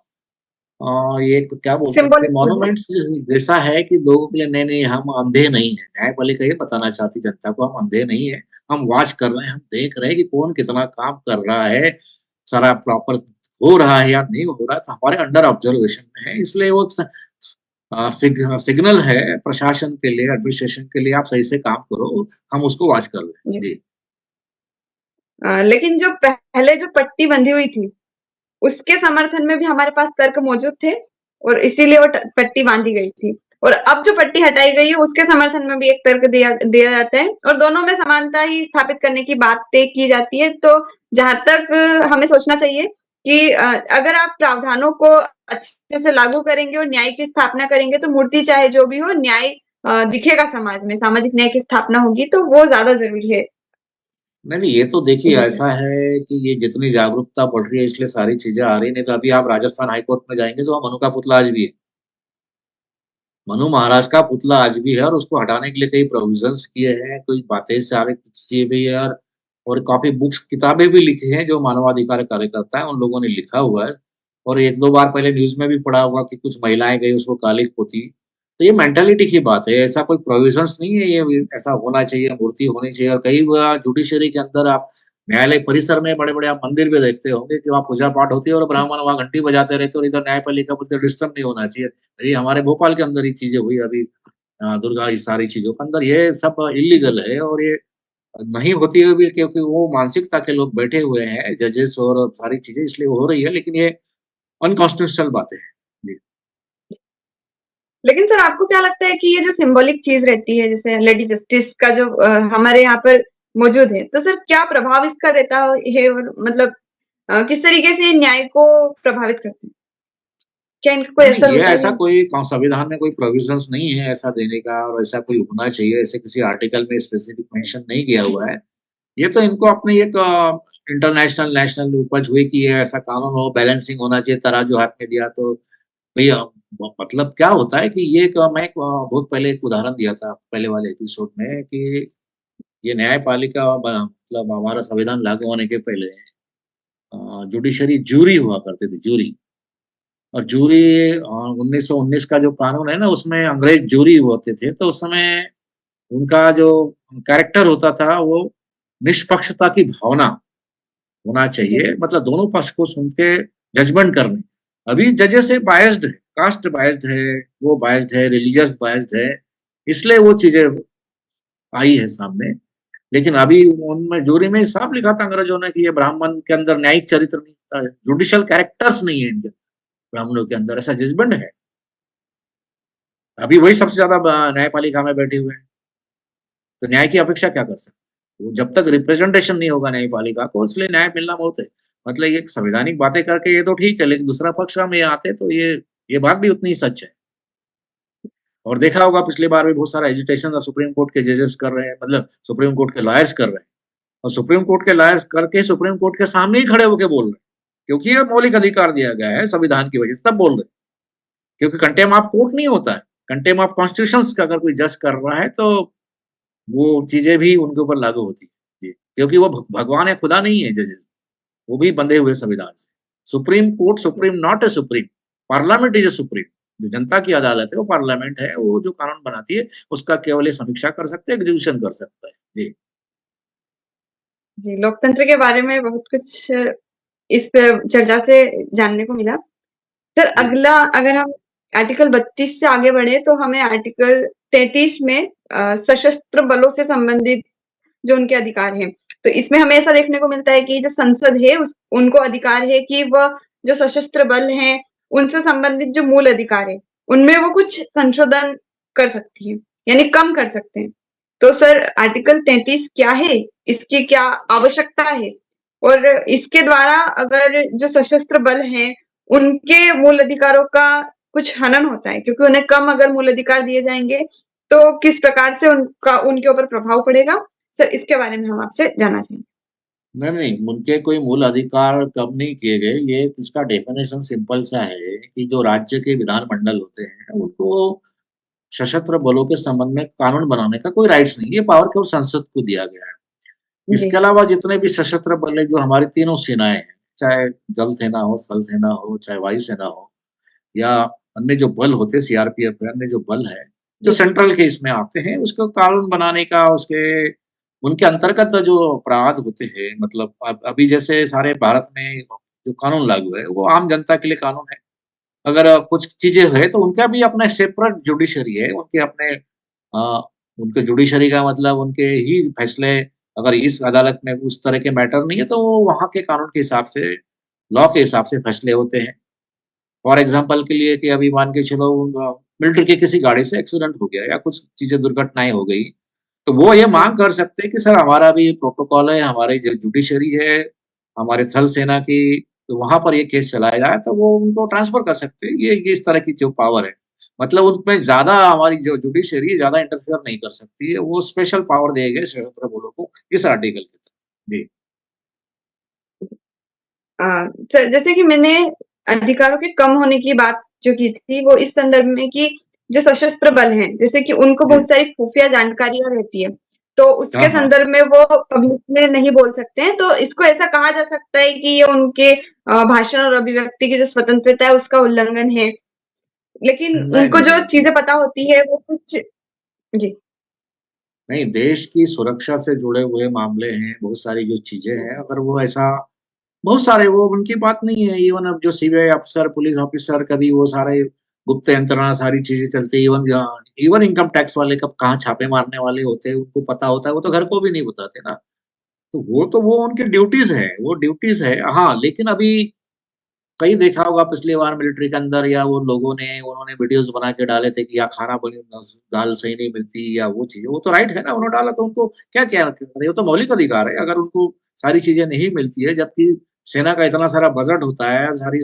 ये एक क्या बोल सकते हैं, सिंबॉलिक चीज़ है। मॉन्यूमेंट्स जैसा है कि लोगों के लिए, नहीं, नहीं, हम अंधे नहीं हैं। न्यायपालिका ये बताना चाहती जनता को, हम अंधे नहीं हैं। हम वॉच कर रहे हैं, हम देख रहे हैं कि कौन कितना काम कर रहा है, सारा प्रॉपर हो रहा है या नहीं हो रहा है, तो हमारे अंडर ऑब्जर्वेशन में है। इसलिए वो एक सिग्नल है प्रशासन के लिए, एडमिनिस्ट्रेशन के लिए, आप सही से काम करो, हम उसको वॉच कर रहे हैं। जी। जी। लेकिन जो पहले जो पट्टी बंधी हुई थी, उसके समर्थन में भी हमारे पास तर्क मौजूद थे और इसीलिए वो पट्टी बांधी गई थी। और अब जो पट्टी हटाई गई है उसके समर्थन में भी एक तर्क दिया दिया जाता है, और दोनों में समानता ही स्थापित करने की बातें की जाती है। तो जहां तक हमें सोचना चाहिए कि अगर आप प्रावधानों को अच्छे से लागू करेंगे और न्याय की स्थापना करेंगे तो मूर्ति चाहे जो भी हो, न्याय दिखेगा समाज में, सामाजिक न्याय की स्थापना होगी, तो वो ज्यादा जरूरी है। नहीं, नहीं, ये तो देखिए जी सर। ऐसा है कि ये जितनी जागरूकता बढ़ रही है इसलिए सारी चीज़ें आ रही हैं। नहीं तो अभी आप राजस्थान हाई कोर्ट में जाएँगे तो वहाँ मनु का पुतला आज भी है। मनु महाराज का पुतला आज भी है और उसको हटाने के लिए कई प्रोविज़न्स किए हैं, कुछ बातें सारी चीज़ें भी है, और काफ़ी बुक्स किताबें भी लिखी हैं जो मानवाधिकार कार्यकर्ता हैं, उन लोगों ने लिखा हुआ है। और 1-2 बार पहले न्यूज़ में भी पढ़ा होगा कि कुछ महिलाएँ गई उसको काली पोती। तो ये मेंटालिटी की बात है, ऐसा कोई प्रोविज़न्स नहीं है, ये ऐसा होना चाहिए, मूर्ति होनी चाहिए। और कई बार जुडिशरी के अंदर आप न्यायालय परिसर में बड़े-बड़े आप मंदिर भी देखते होंगे कि वहाँ पूजा-पाठ होती है और ब्राह्मण वहाँ घंटी बजाते रहते हैं, और इधर न्यायपालिका बोलते हैं डिस्टर्ब नहीं होना चाहिए। ये हमारे भोपाल के अंदर ही चीज़ें हुई अभी, दुर्गा, इस सारी चीज़ों के अंदर ये सब इल्लीगल है। और ये नहीं होती हुई भी क्योंकि वो मानसिकता के लोग बैठे हुए हैं, जजेस और सारी चीज़ें, इसलिए वो हो रही है, लेकिन ये अनकॉन्स्टिट्यूशनल बातें हैं। जी। लेकिन सर आपको क्या लगता है कि ये जो सिंबॉलिक चीज रहती है जैसे लेडी जस्टिस का जो हमारे यहाँ पर मौजूद है, तो सर क्या प्रभाव इसका रहता है, और मतलब किस तरीके से न्याय को प्रभावित करते हैं? क्या इनका कोई नहीं, नहीं, असर ये होता ऐसा है? कोई संविधान में कोई प्रोविज़न्स नहीं है ऐसा देने का, और ऐसा कोई होना चाहिए, ऐसे किसी आर्टिकल में स्पेसिफिक मेंशन नहीं किया हुआ है। ये तो इनको अपनी एक इंटरनेशनल, नेशनल उपज हुई कि ये ऐसा कानून हो, बैलेंसिंग होना चाहिए, तराजू हाथ में दिया तो भैया मतलब क्या होता है कि ये एक मैं एक बहुत पहले एक उदाहरण दिया था पहले वाले एपिसोड में कि ये न्यायपालिका मतलब हमारा संविधान लागू होने के पहले जुडिशरी जूरी हुआ करती थी, जूरी। और जूरी 1919 का जो कानून है ना, उसमें अंग्रेज जूरी होते थे, तो उस समय उनका जो कैरेक्टर होता था वो निष्पक्षता की भावना होना जी चाहिए, मतलब दोनों पक्ष को सुन के जजमेंट करनी। अभी जजेस है बायस्ड है, कास्ट बायस्ड है, वो बायस्ड है, रिलीजियस बायस्ड है, इसलिए वो चीजें आई है सामने। लेकिन अभी उनमें जूरी में साफ लिखा था अंग्रेजों ने कि ये ब्राह्मण के अंदर न्यायिक चरित्र नहीं होता है, जुडिशियल कैरेक्टर्स नहीं है इनके ब्राह्मणों के अंदर, ऐसा जजमेंट है। अभी वही सबसे ज्यादा न्यायपालिका में बैठे हुए हैं, तो न्याय की अपेक्षा क्या कर सकते? वो जब तक रिप्रेजेंटेशन नहीं होगा न्यायपालिका को, इसलिए न्याय मिलना बहुत है। मतलब ये संवैधानिक बातें करके ये तो ठीक है, लेकिन दूसरा पक्ष हम ये आते तो ये बात भी उतनी ही सच है। और देखा होगा पिछली बार भी बहुत सारा एजिटेशन सुप्रीम कोर्ट के जजेस कर रहे हैं, मतलब सुप्रीम कोर्ट के लॉयर्स कर रहे हैं, और सुप्रीम कोर्ट के लॉयर्स करके सुप्रीम कोर्ट के सामने ही खड़े होकर बोल रहे हैं, क्योंकि ये मौलिक अधिकार दिया गया है संविधान की वजह से, सब बोल रहे हैं। क्योंकि कंटेम ऑफ कोर्ट नहीं होता है, कंटेम ऑफ कॉन्स्टिट्यूशन का अगर कोई जज कर रहा है तो वो चीजें भी उनके ऊपर लागू होती है जी, क्योंकि वो भगवान है, खुदा नहीं है जजेस, वो भी बंधे हुए संविधान से। Supreme court supreme not a supreme, parliament is a supreme. जो जनता की अदालत है वो पार्लियामेंट है, वो जो कानून बनाती है उसका केवल ये समीक्षा कर सकते हैं, एग्जीक्यूशन कर सकता है जी। जी, लोकतंत्र के बारे में बहुत कुछ इस चर्चा से जानने को मिला। सर जी अगला अगर हम आर्टिकल 32 से आगे बढ़े तो हमें आर्टिकल 33 में सशस्त्र बलों से संबंधित जो उनके अधिकार हैं, तो इसमें हमें ऐसा देखने को मिलता है कि जो संसद है उनको अधिकार है कि वह जो सशस्त्र बल हैं उनसे संबंधित जो मूल अधिकार है उनमें वो कुछ संशोधन कर सकती है, यानी कम कर सकते हैं। तो सर आर्टिकल 33 क्या है, इसकी क्या आवश्यकता है, और इसके द्वारा अगर जो सशस्त्र बल हैं उनके मूल अधिकारों का कुछ हनन होता है, क्योंकि उन्हें कम अगर मूल अधिकार दिए जाएंगे तो किस प्रकार से उनका उनके ऊपर प्रभाव पड़ेगा? सर इसके बारे में हम आपसे जानना चाहेंगे। नहीं, उनके कोई मूल अधिकार कम नहीं किए गए। ये इसका डेफिनेशन सिंपल सा है कि जो राज्य के विधानमंडल होते हैं उनको सशस्त्र बलों के संबंध में कानून बनाने का कोई राइट्स नहीं, ये पावर केवल संसद को दिया गया है। जी इसके अलावा जितने भी सशस्त्र बल है, जो हमारी तीनों सेनाएं हैं, चाहे जल सेना हो, स्थल सेना हो, चाहे वायु सेना हो, या अन्य जो बल होते हैं सीआरपीएफ है, अन्य जो बल है जो जी सेंट्रल के इसमें आते हैं, उसको कानून बनाने का, उसके उनके अंतर्गत जो अपराध होते हैं, मतलब अभी जैसे सारे भारत में जो कानून लागू है वो आम जनता के लिए कानून है। अगर कुछ चीजें है तो उनका भी अपना सेपरेट जुडिशरी है, उनके अपने उनके जुडिशरी का मतलब उनके ही फैसले, अगर इस अदालत में उस तरह के मैटर नहीं है तो वो वहाँ के कानून के हिसाब से, लॉ के हिसाब से फैसले होते हैं। फॉर एग्जाम्पल के लिए कि अभी मान के चलो मिलिट्री की किसी गाड़ी से एक्सीडेंट हो गया या कुछ चीजें दुर्घटनाएं हो गई, तो वो ये जी मांग कर सकते हैं कि सर हमारा भी प्रोटोकॉल है, हमारी जो जुडिशरी है, हमारे थल सेना की, तो वहां पर ये केस चलाया जाए, तो वो उनको ट्रांसफर कर सकते हैं। ये इस तरह की जो पावर है, मतलब उनमें ज्यादा हमारी जो जुडिशरी ज्यादा इंटरफेयर नहीं कर सकती है, वो स्पेशल पावर दिए गए सशस्त्र बलों को इस आर्टिकल के तहत जी। सर जैसे कि मैंने अधिकारों के कम होने की बात जो की थी वो इस संदर्भ में कि जो सशस्त्र बल हैं जैसे कि उनको जी बहुत सारी खुफिया जानकारियां रहती है, तो हाँ उसके हाँ। संदर्भ में वो पब्लिक में नहीं बोल सकते हैं, तो इसको ऐसा कहा जा सकता है कि ये उनके भाषण और अभिव्यक्ति की जो स्वतंत्रता है उसका उल्लंघन है, लेकिन नहीं उनको नहीं जो नहीं चीजें पता होती है वो कुछ। जी नहीं, देश की सुरक्षा से जुड़े हुए मामले हैं, बहुत सारी जो चीजें हैं, अगर वो ऐसा, बहुत सारे, वो उनकी बात नहीं है। इवन अब जो सीबीआई अफसर, पुलिस ऑफिसर, कभी वो सारे गुप्त यंत्रणा सारी चीजें चलती है, इवन इवन इनकम टैक्स वाले कब कहाँ छापे मारने वाले होते हैं उनको पता होता है, वो तो घर को भी नहीं बताते ना। तो वो उनकी ड्यूटीज है, वो ड्यूटीज है। हाँ, लेकिन अभी कहीं देखा होगा पिछली बार मिलिट्री के अंदर, या वो लोगों ने उन्होंने वीडियोस बना के डाले थे कि या खाना बनी दाल सही नहीं मिलती या वो चीजें, वो तो राइट है ना, उन्होंने डाला तो उनको क्या क्या करे, वो तो मौलिक अधिकार है। अगर उनको सारी चीजें नहीं मिलती है, जबकि सेना का इतना सारा बजट होता है, सारी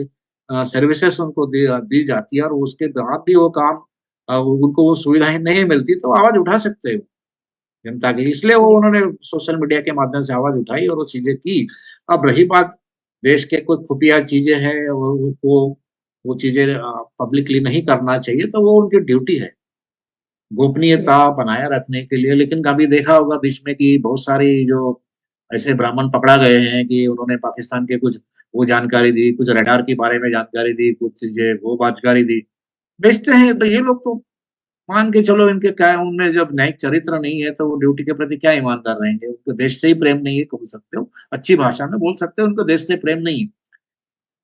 सर्विसेज उनको दी जाती है, और उसके बाद भी वो काम उनको वो सुविधाएं नहीं मिलती, तो आवाज उठा सकते हो जनता की। इसलिए वो जी उन्होंने सोशल मीडिया के माध्यम से आवाज उठाई और वो चीजें की। अब रही बात देश के कोई खुफिया चीजें हैं और वो चीजें पब्लिकली नहीं करना चाहिए, तो वो उनकी ड्यूटी है जी गोपनीयता बनाए रखने के लिए। लेकिन कभी देखा होगा बीच में कि बहुत सारी जो ऐसे ब्राह्मण पकड़ा गए हैं कि उन्होंने पाकिस्तान के कुछ वो जानकारी दी, कुछ रडार के बारे में जानकारी दी, कुछ ये वो जानकारी दी। बेचते हैं तो ये लोग तो मान के चलो इनके क्या है, उनमें जब न्यायिक चरित्र नहीं है तो वो ड्यूटी के प्रति क्या ईमानदार रहेंगे? उनको देश से ही प्रेम नहीं है, बोल सकते हो, अच्छी भाषा में बोल सकते हो उनको देश से प्रेम नहीं है।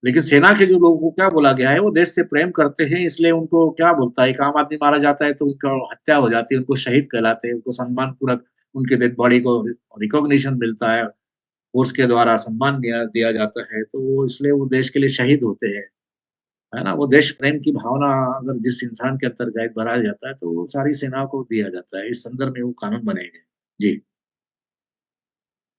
लेकिन सेना के जो लोगों को क्या बोला गया है, वो देश से प्रेम करते हैं, इसलिए उनको क्या बोलता है, एक आम आदमी मारा जाता है तो उनका हत्या हो जाती है, उनको शहीद कहलाते हैं, उनको सम्मानपूर्वक उनके डेड बॉडी को रिकॉग्निशन मिलता है, फोर्स के द्वारा सम्मान दिया दिया जाता है, तो वो इसलिए वो देश के लिए शहीद होते हैं, है ना? वो देश प्रेम की भावना अगर जिस इंसान के अंतर्गत भराया जाता है, तो वो सारी सेनाओं को दिया जाता है। इस संदर्भ में वो कानून बने गए। जी।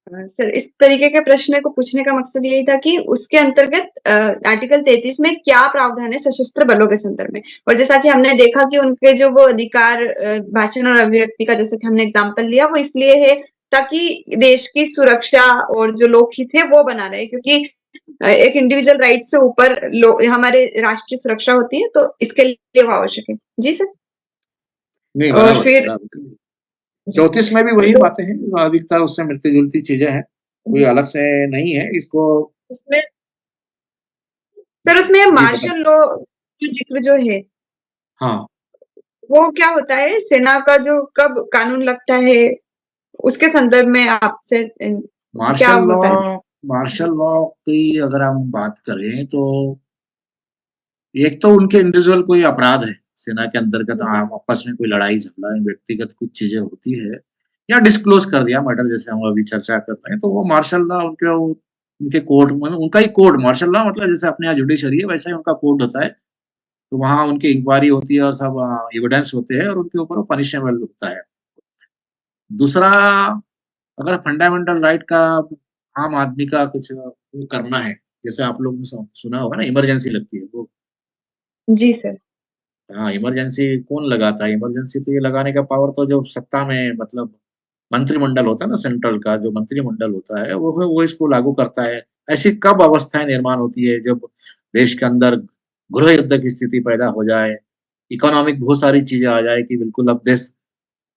सर, इस तरीके के प्रश्न को पूछने का मकसद यही था कि उसके अंतर्गत आर्टिकल 33 में क्या प्रावधान है सशस्त्र बलों के संदर्भ में, और जैसा कि हमने देखा कि उनके जो वो अधिकार भाषण और अभिव्यक्ति का, जैसे कि हमने एग्जाम्पल लिया, वो इसलिए है ताकि देश की सुरक्षा और जो लोकहित है वो बना रहे, क्योंकि एक इंडिविजुअल राइट से ऊपर हमारे राष्ट्रीय सुरक्षा होती है, तो इसके लिए वो आवश्यक है। जी सर। नहीं, और बराबर, फिर बराबर। 34 में भी वही तो बातें हैं, अधिकतर उससे मिलती-जुलती चीज़ें हैं, कोई अलग से नहीं है, इसको उसमें सर, उसमें जी बता मार्शल लॉ की जिक्र जो है हाँ, वो क्या होता है, सेना का जो कब कानून लगता है, उसके संदर्भ में आपसे क्या मार्शल लॉ होता है? मार्शल लॉ की अगर हम बात करें तो एक तो उनके इंडिविजुअल कोई अपराध है, सेना के अंतर्गत आम आपस में कोई लड़ाई झगड़ा, व्यक्तिगत कुछ चीज़ें होती है या डिस्क्लोज़ कर दिया मर्डर जैसे हम अभी चर्चा कर रहे हैं, तो वो मार्शल लॉ उनके कोर्ट में उनका ही कोड मार्शल लॉ मतलब जैसे अपने यहाँ जुडिशरी है, वैसा ही उनका कोड होता है। तो वहाँ उनकी इंक्वायरी होती है और सब एविडेंस होते हैं और उनके ऊपर वो पनिशेबल होता है। दूसरा, अगर फंडामेंटल राइट का आम आदमी का कुछ वो करना है, जैसे आप लोगों ने सुना होगा ना इमरजेंसी लगती है, वो जी सर। हाँ, इमरजेंसी कौन लगाता है? इमरजेंसी तो ये लगाने का पावर तो जो सत्ता में मतलब मंत्रिमंडल होता है ना सेंट्रल का जो मंत्रिमंडल होता है, वो इसको लागू करता है। ऐसी कब अवस्थाएँ निर्माण होती है जब देश के अंदर गृह युद्ध की स्थिति पैदा हो जाए, इकोनॉमिक बहुत सारी चीज़ें आ जाए कि बिल्कुल अब देश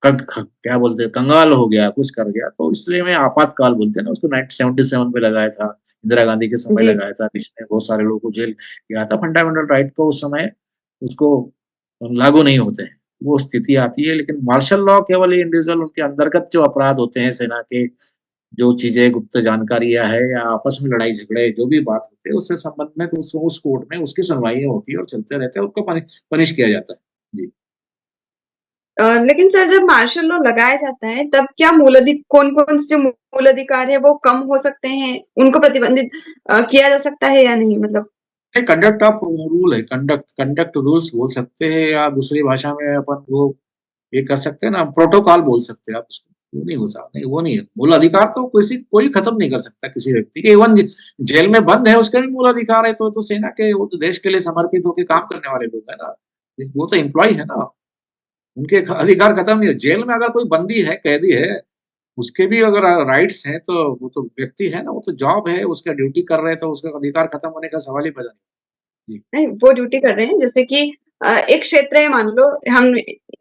कंग ख क्या बोलते हैं कंगाल हो गया, कुछ कर गया, तो इसलिए में आपातकाल बोलते हैं ना उसको 1977 में लगाया था, इंदिरा गांधी के समय जी। लगाया था, जिसने बहुत सारे लोगों को जेल किया था। फंडामेंटल राइट को उस समय उसको लागू नहीं होते हैं, वो स्थिति आती है लेकिन मार्शल लॉ केवल इंडिविजुअल उनके अंतर्गत जो अपराध होते हैं सेना के, जो चीज़ें गुप्त जानकारियाँ है या आपस में लड़ाई-झगड़े जो भी बात होती है उससे संबंधित उस कोर्ट में उसकी सुनवाइयाँ होती है और चलते रहते हैं, उसको पनिश किया जाता है। जी। लेकिन सर, जब मार्शल लॉ लगाया जाता है तब क्या कौन-कौन से जो मूल अधिकार है वो कम हो सकते हैं? उनको प्रतिबंधित किया जा सकता है या नहीं, मतलब? नहीं, कंडक्ट ऑफ रूल है, कंडक्ट रूल्स बोल सकते हैं या दूसरी भाषा में अपन वो ये कर सकते हैं ना, प्रोटोकॉल बोल सकते हैं आप उसको। वो नहीं हो सकता, नहीं वो नहीं है। मूल अधिकार तो कोई खत्म नहीं कर सकता किसी व्यक्ति के। इवन जेल में बंद है उसका भी मूल अधिकार है, तो सेना के वो तो देश के लिए समर्पित होके काम करने वाले लोग हैं ना। वो तो एम्प्लॉयी है ना, उनके अधिकार खत्म नहीं है। जेल में अगर कोई बंदी है, कैदी है, उसके भी अगर राइट्स हैं तो वो तो व्यक्ति है ना, वो तो जॉब है, उसका ड्यूटी कर रहे हैं तो उसका अधिकार खत्म होने का सवाल ही पैदा नहीं। जी। नहीं, वो ड्यूटी कर रहे हैं, जैसे कि एक क्षेत्र है, मान लो हम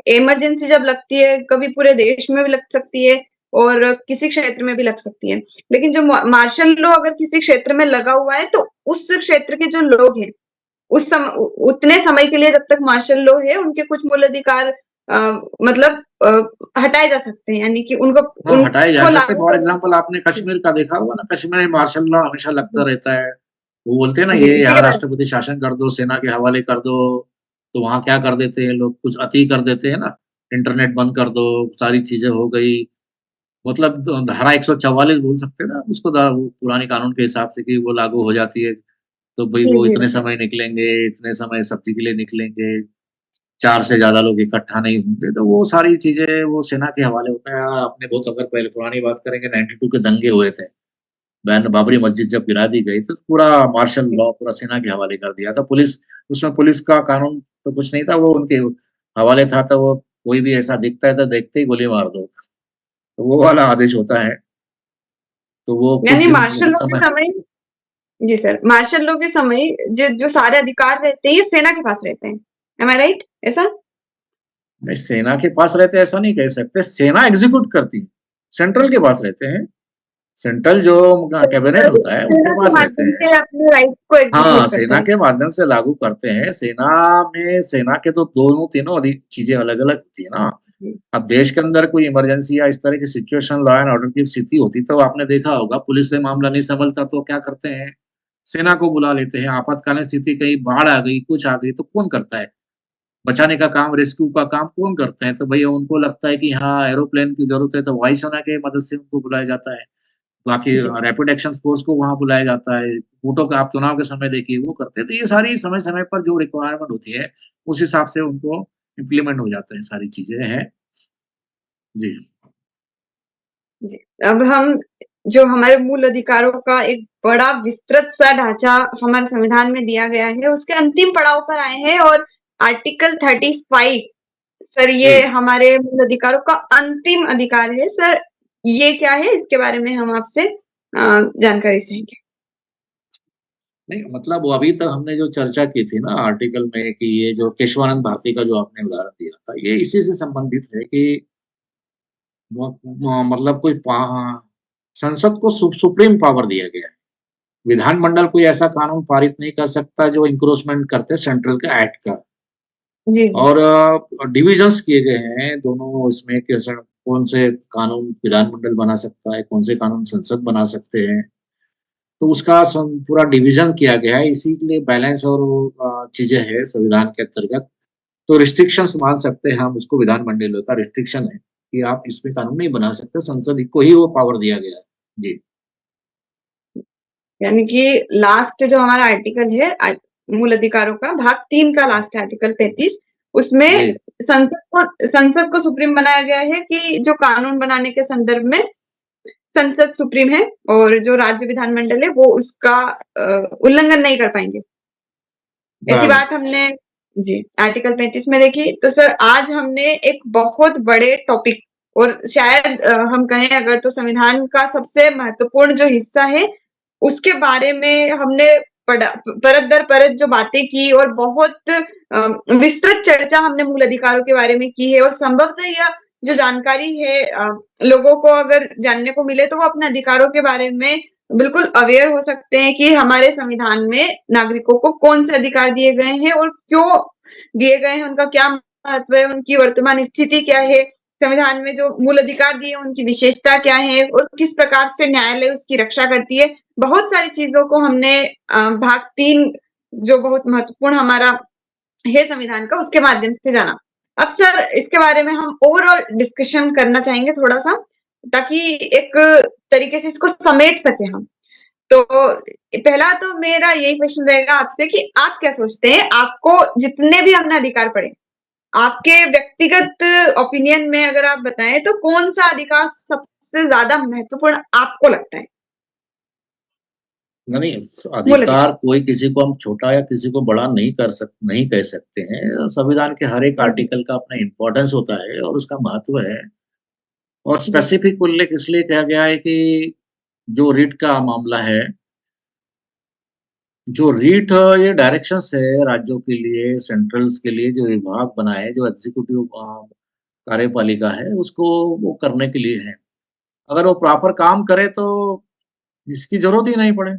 इमरजेंसी जब लगती है, कभी पूरे देश में भी लग सकती है और किसी क्षेत्र में भी लग सकती है। लेकिन जो मार्शल लॉ अगर किसी क्षेत्र में लगा हुआ है, तो उस क्षेत्र के जो लोग हैं, उतने समय के लिए जब तक मार्शल लॉ है, उनके कुछ मूल अधिकार मतलब हटाए जा सकते हैं, यानी कि उनको हाँ, हटाए जा उनको सकते हैं। लागू फॉर कर। एग्ज़ाम्पल आपने कश्मीर का देखा होगा ना, कश्मीर में मार्शल लॉ हमेशा लगता रहता है। वो बोलते हैं ना, जी, ये इसी यहाँ के बाद। राष्ट्रपति शासन कर दो, सेना के हवाले कर दो, तो वहाँ क्या कर देते हैं लोग, कुछ अति कर देते हैं ना, इंटरनेट बंद कर दो, सारी चीज़ें हो गई। मतलब धारा 144 बोल सकते हैं ना उसको वो पुराने कानून के हिसाब से कि वो लागू हो जाती है, तो भई जी, वो जी, इतने समय निकलेंगे, इतने समय सब्जी के लिए निकलेंगे। 4 से ज़्यादा लोग इकट्ठा नहीं होंगे, तो वो सारी चीज़ें वो सेना के हवाले होता है। आपने बहुत अगर पहले पुरानी बात करेंगे 92 के दंगे हुए थे, बैन बाबरी मस्जिद जब गिरा दी गई, तो पूरा मार्शल लॉ पूरा सेना के हवाले कर दिया था। उसमें पुलिस का कानून तो कुछ नहीं था, वो उनके हवाले था, तो वो कोई भी ऐसा दिखता है तो देखते ही गोली मार दो, तो वो वाला आदेश होता है। तो वो कुछ यानी दिन मार्शल लॉ के समय समय। जी सर, मार्शल लॉ के समय जो जो सारे अधिकार रहते हैं, ये सेना के पास रहते हैं। एम आई राइट? ऐसा? नहीं, सेना के पास रहते हैं ऐसा नहीं कह सकते, सेना एग्ज़ीक्यूट करती है, सेंट्रल के पास रहते हैं। सेंट्रल जो कैबिनेट होता है उनके सेना के पास रहते माध्यम हैं। से अपने राइट को हाँ, एग्जीक्यूट करते सेना हैं। के माध्यम से लागू करते हैं। सेना के तो दोनों तीनों अधिक चीजें अलग-अलग होती है ना। जी, अब देश के अंदर कोई इमरजेंसी या इस तरह की सिचुएशन लॉ एंड ऑर्डर की स्थिति होती तो आपने देखा होगा पुलिस से मामला नहीं संभलता तो क्या करते हैं, सेना को बुला लेते हैं। आपातकालीन स्थिति कहीं बाढ़ आ गई, कुछ आ गई तो कौन करता है? बचाने का काम, रेस्क्यू का काम कौन करते हैं? तो भैया उनको लगता है कि हाँ, एरोप्लेन की ज़रूरत है तो वायुसेना की मदद से उनको बुलाया जाता है। बाकी जी। रैपिड एक्शन फ़ोर्स को वहाँ बुलाया जाता है। वोटों का आप चुनाव के समय देखिए वो करते हैं। तो ये सारी समय-समय पर जो रिक्वायरमेंट होती है, उस हिसाब से उनको इम्प्लीमेंट हो जाते हैं, सारी चीज़ें हैं। जी। जी, अब हम जो हमारे मूल अधिकारों का एक बड़ा विस्तृत सा ढाँचा हमारे संविधान में दिया गया है, उसके अंतिम पड़ाव पर आए हैं और आर्टिकल 35 सर ये जी। हमारे मूल अधिकारों का अंतिम अधिकार है। सर ये क्या है? इसके बारे में हम आपसे जानकारी चाहेंगे। नहीं मतलब वो अभी तक हमने जो चर्चा की थी ना आर्टिकल में कि ये जो केशवानंद भारती का जो आपने उदाहरण दिया था, ये इसी से संबंधित है कि मतलब कोई संसद को सुप्रीम पावर दिया गया है। विधानमंडल कोई ऐसा कानून पारित नहीं कर सकता जो इंक्रोचमेंट करते सेंट्रल के एक्ट का। जी, जी। और डिविजन्स किए गए हैं दोनों इसमें कि कौन से कानून विधानमंडल बना सकता है, कौन से कानून संसद बना सकते हैं। तो उसका पूरा डिवीजन किया गया है, इसीलिए बैलेंस और वो चीज़ें हैं संविधान के अंतर्गत। तो रिस्ट्रिक्शंस मान सकते हैं हम उसको विधानमंडल का रिस्ट्रिक्शन है कि आप इसमें कानून नहीं बना सकते, संसद को ही वो पावर दिया गया है। जी। यानी कि लास्ट जो हमारा आर्टिकल है मूल अधिकारों का भाग 3 का लास्ट आर्टिकल 35 उसमें जी। संसद को सुप्रीम बनाया गया है कि जो कानून बनाने के संदर्भ में संसद सुप्रीम है और जो राज्य विधानमंडल है वो उसका उल्लंघन नहीं कर पाएंगे। ऐसी बराबर। बात हमने जी आर्टिकल 35 में देखी। तो सर आज हमने एक बहुत बड़े टॉपिक और शायद हम कहें अगर तो संविधान का सबसे महत्वपूर्ण जो हिस्सा है उसके बारे में हमने पढ़ा परत दर परत जो बातें की और बहुत विस्तृत चर्चा हमने मूल अधिकारों के बारे में की है और संभवतः यह जो जानकारी है लोगों को अगर जानने को मिले तो वो अपने अधिकारों के बारे में बिल्कुल अवेयर हो सकते हैं कि हमारे संविधान में नागरिकों को कौन से अधिकार दिए गए हैं और क्यों दिए गए हैं, उनका क्या महत्व है, उनकी वर्तमान स्थिति क्या है, संविधान में जो मूल अधिकार दिए उनकी विशेषता क्या है और किस प्रकार से न्यायालय उसकी रक्षा करती है। बहुत सारी चीजों को हमने भाग 3 जो बहुत महत्वपूर्ण हमारा है संविधान का उसके माध्यम से जाना। अब सर इसके बारे में हम ओवरऑल डिस्कशन करना चाहेंगे थोड़ा-सा ताकि एक तरीके से इसको समेट सकें हम। तो पहला तो मेरा यही प्रश्न रहेगा आपसे कि आप क्या सोचते हैं? आपको जितने भी हमने अधिकार पढ़े, आपके व्यक्तिगत ओपिनियन में अगर आप बताएँ तो कौन-सा अधिकार सबसे ज़्यादा महत्वपूर्ण आपको लगता है? नहीं, मूल अधिकार अधिकार। कोई किसी को हम छोटा या किसी को बड़ा नहीं कह सकते हैं। संविधान के हर एक हुँ, हुँ। आर्टिकल का अपना इम्पोर्टेंस होता है और उसका महत्व है। और जी, स्पेसिफिक उल्लेख इसलिए किया गया है कि जो रिट का मामला है, जो रिट ये डायरेक्शंस है राज्यों के लिए, सेंट्रल्स के लिए जो विभाग बनाए, जो एग्ज़ीक्यूटिव कार्यपालिका है, उसको वो करने के लिए है। अगर वो प्रॉपर काम करे तो इसकी ज़रूरत ही नहीं पड़े।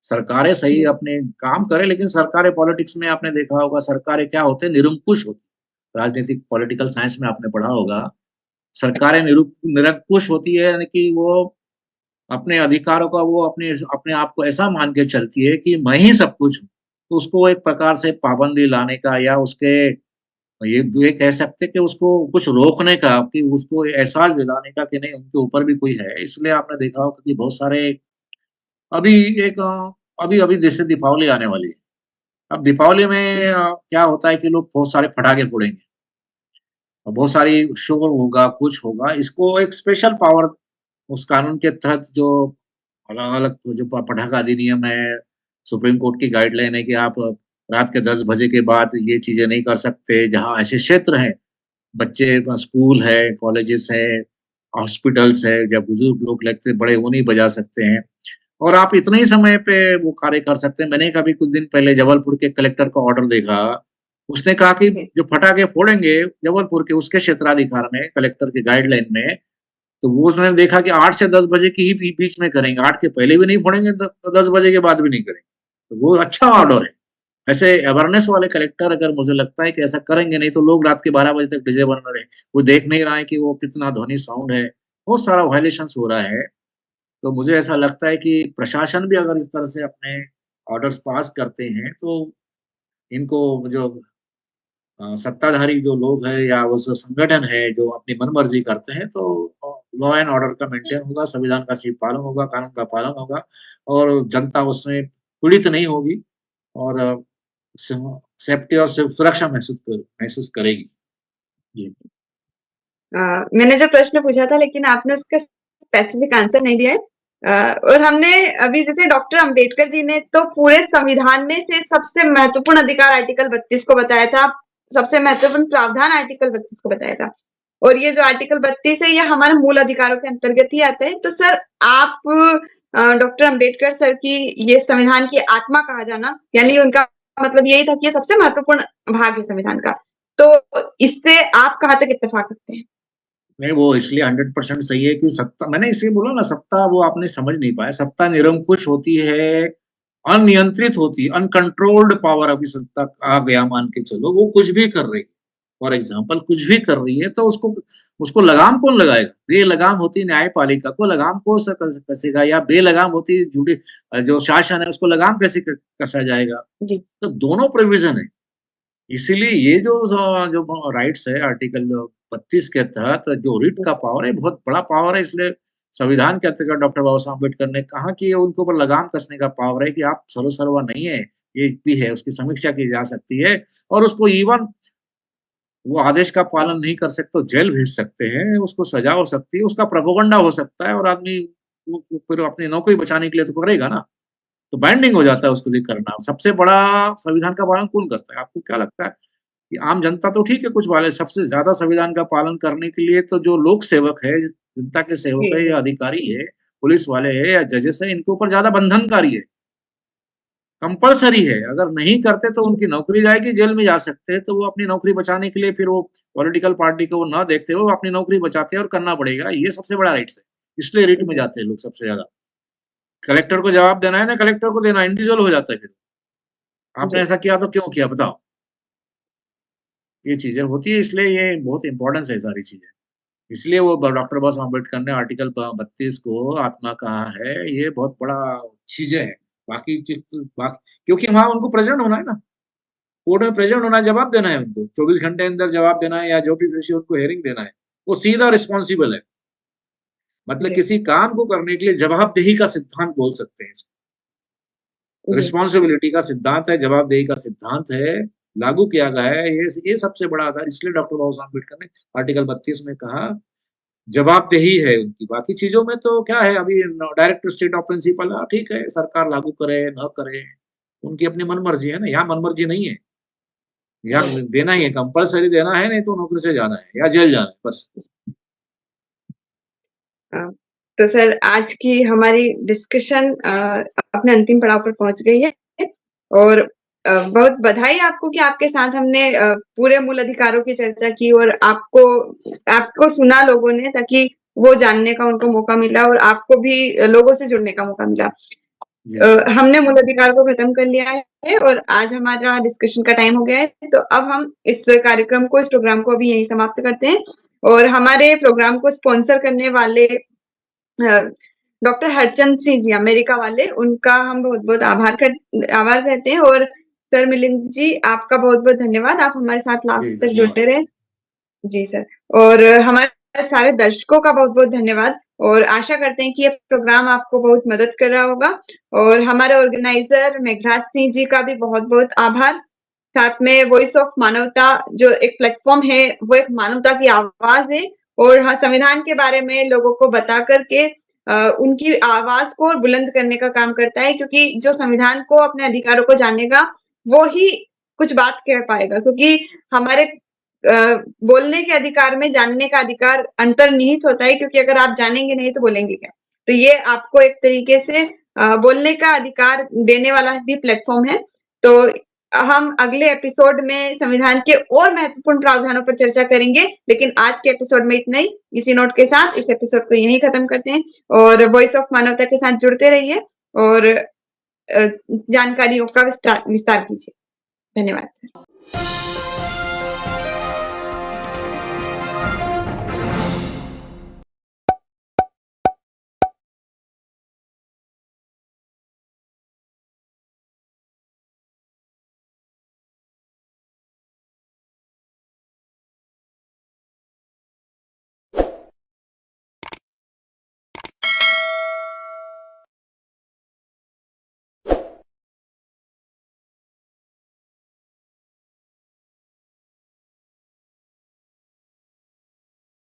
सरकारें सही जी, अपने काम करें, लेकिन सरकारें पॉलिटिक्स में आपने देखा होगा सरकारें क्या होते हैं निरंकुश होती हैं। राजनीतिक पॉलिटिकल साइंस में आपने पढ़ा होगा, सरकारें निरंकुश होती है यानी कि वो अपने अधिकारों का वो अपने अपने आप को ऐसा मान के चलती है कि मैं ही सब कुछ हूँ। तो उसको एक प्रकार से पाबंदी लाने का या उसके ये कह सकते हैं कि उसको कुछ रोकने का कि उसको एहसास दिलाने का कि नहीं उनके ऊपर भी कोई है। इसलिए आपने देखा होगा कि बहुत सारे अभी एक अभी-अभी जैसे दीपावली आने वाली है। अब दीपावली में क्या होता है कि लोग बहुत सारे पटाखे फोड़ेंगे और बहुत सारी शोर होगा, कुछ होगा। इसको एक स्पेशल पावर उस कानून के तहत जो अलग-अलग जो पटाखा अधिनियम है, सुप्रीम कोर्ट की गाइडलाइन है कि आप रात के 10 बजे के बाद ये चीज़ें नहीं कर सकते। जहाँ ऐसे क्षेत्र हैं, बच्चे स्कूल है, कॉलेजेस हैं, हॉस्पिटल्स है, या बुजुर्ग लोग लगते बड़े वो नहीं बजा सकते हैं। और आप इतने ही समय पे वो कार्य कर सकते हैं। मैंने कभी कुछ दिन पहले जबलपुर के कलेक्टर का ऑर्डर देखा। उसने कहा कि जी, जो पटाखे फोड़ेंगे जबलपुर के उसके क्षेत्राधिकार में कलेक्टर की गाइडलाइन में, तो वो उसने देखा कि 8 से 10 बजे की ही बीच में करेंगे, 8 के पहले भी नहीं फोड़ेंगे, 10 बजे के बाद भी नहीं करेंगे, तो वो अच्छा ऑर्डर है। ऐसे अवेयरनेस वाले कलेक्टर अगर मुझे लगता है कि ऐसा करेंगे, नहीं तो लोग रात के 12 बजे तक डीजे बन रहे हैं, वो देख नहीं रहा है कि वो कितना ध्वनि साउंड है, बहुत सारा वायलेशंस हो रहा है। तो मुझे ऐसा लगता है कि प्रशासन भी अगर इस तरह से अपने ऑर्डर्स पास करते हैं, तो इनको जो सत्ताधारी जो लोग हैं या वो जो संगठन है जो अपनी मनमर्जी करते हैं, तो लॉ एंड ऑर्डर का मेंटेन होगा, संविधान का सही पालन होगा, कानून का पालन होगा और जनता उसमें पीड़ित नहीं होगी और सेफ्टी और सुरक्षा महसूस करेगी। जी। मैंने जो प्रश्न पूछा था लेकिन आपने उसका स्पेसिफिक आंसर नहीं दिया है। और हमने अभी जैसे डॉक्टर अंबेडकर जी ने तो पूरे संविधान में से सबसे महत्वपूर्ण अधिकार आर्टिकल 32 को बताया था, सबसे महत्वपूर्ण प्रावधान आर्टिकल 32 को बताया था। और ये जो आर्टिकल 32 है, ये हमारे मूल अधिकारों के अंतर्गत ही आता है। तो सर, आप डॉक्टर अंबेडकर सर की ये संविधान की आत्मा कहा जाना, यानी उनका मतलब यही था कि ये सबसे महत्वपूर्ण भाग है संविधान का। तो इससे आप कहाँ तक इत्तेफाक रखते हैं? नहीं, वो इसलिए 100% सही है कि सत्ता, मैंने इसलिए बोला ना, सत्ता वो आपने समझ नहीं पाया, सत्ता निरंकुश होती है, अनियंत्रित होती है, अनकंट्रोल्ड पावर। अभी सत्ता आ गया मान के चलो, वो कुछ भी कर रही है, फॉर एग्जाम्पल कुछ भी कर रही है, तो उसको लगाम कौन लगाएगा? बेलगाम होती न्यायपालिका को लगाम कौन सा कसेगा, या बेलगाम होती जो शासन है उसको लगाम कैसे कसा जाएगा? जी। तो दोनों प्रोविजन है। इसीलिए ये जो राइट्स है आर्टिकल 32 के तहत जो रिट का पावर है, बहुत बड़ा पावर है। इसलिए संविधान के अंतर्गत डॉक्टर बाबा साहब अम्बेडकर ने कहा कि ये उनके ऊपर लगाम कसने का पावर है कि आप सर्वसर्वा नहीं है, ये भी है, उसकी समीक्षा की जा सकती है और उसको इवन वो आदेश का पालन नहीं कर सकते तो जेल भेज सकते हैं, उसको सजा हो सकती है, उसका प्रोपेगेंडा हो सकता है और आदमी वो फिर अपनी नौकरी बचाने के लिए तो करेगा ना। तो बाइंडिंग हो जाता है उसके लिए करना। सबसे बड़ा संविधान का पालन कौन करता है? आपको क्या लगता है कि आम जनता तो ठीक है कुछ वाले, सबसे ज़्यादा संविधान का पालन करने के लिए तो जो लोक सेवक है, जनता के सेवक जी, है जी। या अधिकारी है, पुलिस वाले है या जजेस है, इनके ऊपर ज़्यादा बंधनकारी है, कंपल्सरी है। अगर नहीं करते तो उनकी नौकरी जाएगी, जेल में जा सकते हैं। तो वो अपनी नौकरी बचाने के लिए फिर वो पॉलिटिकल पार्टी को ना देखते हुए वो अपनी नौकरी बचाते हैं और करना पड़ेगा। ये सबसे बड़ा राइट्स है। इसलिए रिट में जाते हैं लोग सबसे ज़्यादा। कलेक्टर को जवाब देना है ना, कलेक्टर को देना, इंडिविजुअल हो जाता है फिर। आपने जी। ऐसा किया तो क्यों किया बताओ? ये चीज़ें होती है, इसलिए ये बहुत इम्पोर्टेंस है सारी चीज़ें। इसलिए वो डॉक्टर बाबा साहब अम्बेडकर ने आर्टिकल 32 को आत्मा कहा है, ये बहुत बड़ा चीज़ें हैं। बाकी क्योंकि वहाँ उनको प्रेज़ेंट होना है ना, कोर्ट में प्रेज़ेंट होना है, जवाब देना है उनको, 24 घंटे अंदर जवाब देना है या जो भी विषय उनको हियरिंग देना है, वो सीधा रिस्पॉन्सिबल है। मतलब जी, किसी काम को करने के लिए जवाबदेही का सिद्धांत बोल सकते हैं इसको। जी। रिस्पॉन्सिबिलिटी का सिद्धांत है, जवाबदेही का सिद्धांत है, लागू किया गया है। ये सबसे बड़ा आधार, इसलिए डॉक्टर बाबा साहब अम्बेडकर ने आर्टिकल 32 में कहा जवाबदेही है उनकी। बाकी चीज़ों में तो क्या है, अभी डायरेक्ट स्टेट ऑफ प्रिंसिपल, हाँ ठीक है, सरकार लागू करे, ना करे, उनकी अपनी मनमर्जी है ना, यहाँ मनमर्जी नहीं है। यहाँ देना ही है, कंपल्सरी देना है, नहीं तो नौकरी से जाना है या जेल जाना है, बस। अ, तो सर, आज की हमारी डिस्कशन अपने अंतिम पड़ाव पर पहुँच गई है और बहुत बधाई आपको कि आपके साथ हमने पूरे मूल अधिकारों की चर्चा की और आपको सुना लोगों ने, ताकि वो जानने का उनको मौका मिला और आपको भी लोगों से जुड़ने का मौका मिला। जी, हमने मूल अधिकार को खत्म कर लिया है और आज हमारा डिस्कशन का टाइम हो गया है, तो अब हम इस प्रोग्राम को अभी यहीं समाप्त करते हैं और हमारे प्रोग्राम को स्पॉन्सर करने वाले डॉक्टर हरचंद सिंह जी, अमेरिका वाले, उनका हम बहुत-बहुत आभार कहते हैं और सर मिलिंद जी, आपका बहुत-बहुत धन्यवाद। आप हमारे साथ लास्ट जी, तक धन्यवाद। जुड़े रहे। जी सर। और हमारे सारे दर्शकों का बहुत-बहुत धन्यवाद और आशा करते हैं कि ये प्रोग्राम आपको बहुत मदद कर रहा होगा और हमारे ऑर्गेनाइज़र मेघराज सिंह जी का भी बहुत-बहुत आभार। साथ में वॉइस ऑफ मानवता जो एक प्लेटफ़ॉर्म है, वो एक मानवता की आवाज़ है और हाँ, संविधान के बारे में लोगों को बता कर के उनकी आवाज़ को और बुलंद करने का काम करता है, क्योंकि जो संविधान को, अपने अधिकारों को जानेगा, वो ही कुछ बात कह पाएगा, क्योंकि हमारे बोलने के अधिकार में जानने का अधिकार अंतर्निहित होता है, क्योंकि अगर आप जानेंगे नहीं तो बोलेंगे क्या? तो ये आपको एक तरीके से बोलने का अधिकार देने वाला भी प्लेटफ़ॉर्म है। तो हम अगले एपिसोड में संविधान के और महत्वपूर्ण प्रावधानों पर चर्चा करेंगे, लेकिन आज के एपिसोड में इतना ही। इसी नोट के साथ इस एपिसोड को यहीं खत्म करते हैं और वॉइस ऑफ मानवता के साथ जुड़ते रहिए और जानकारियों का विस्तार कीजिए। धन्यवाद सर।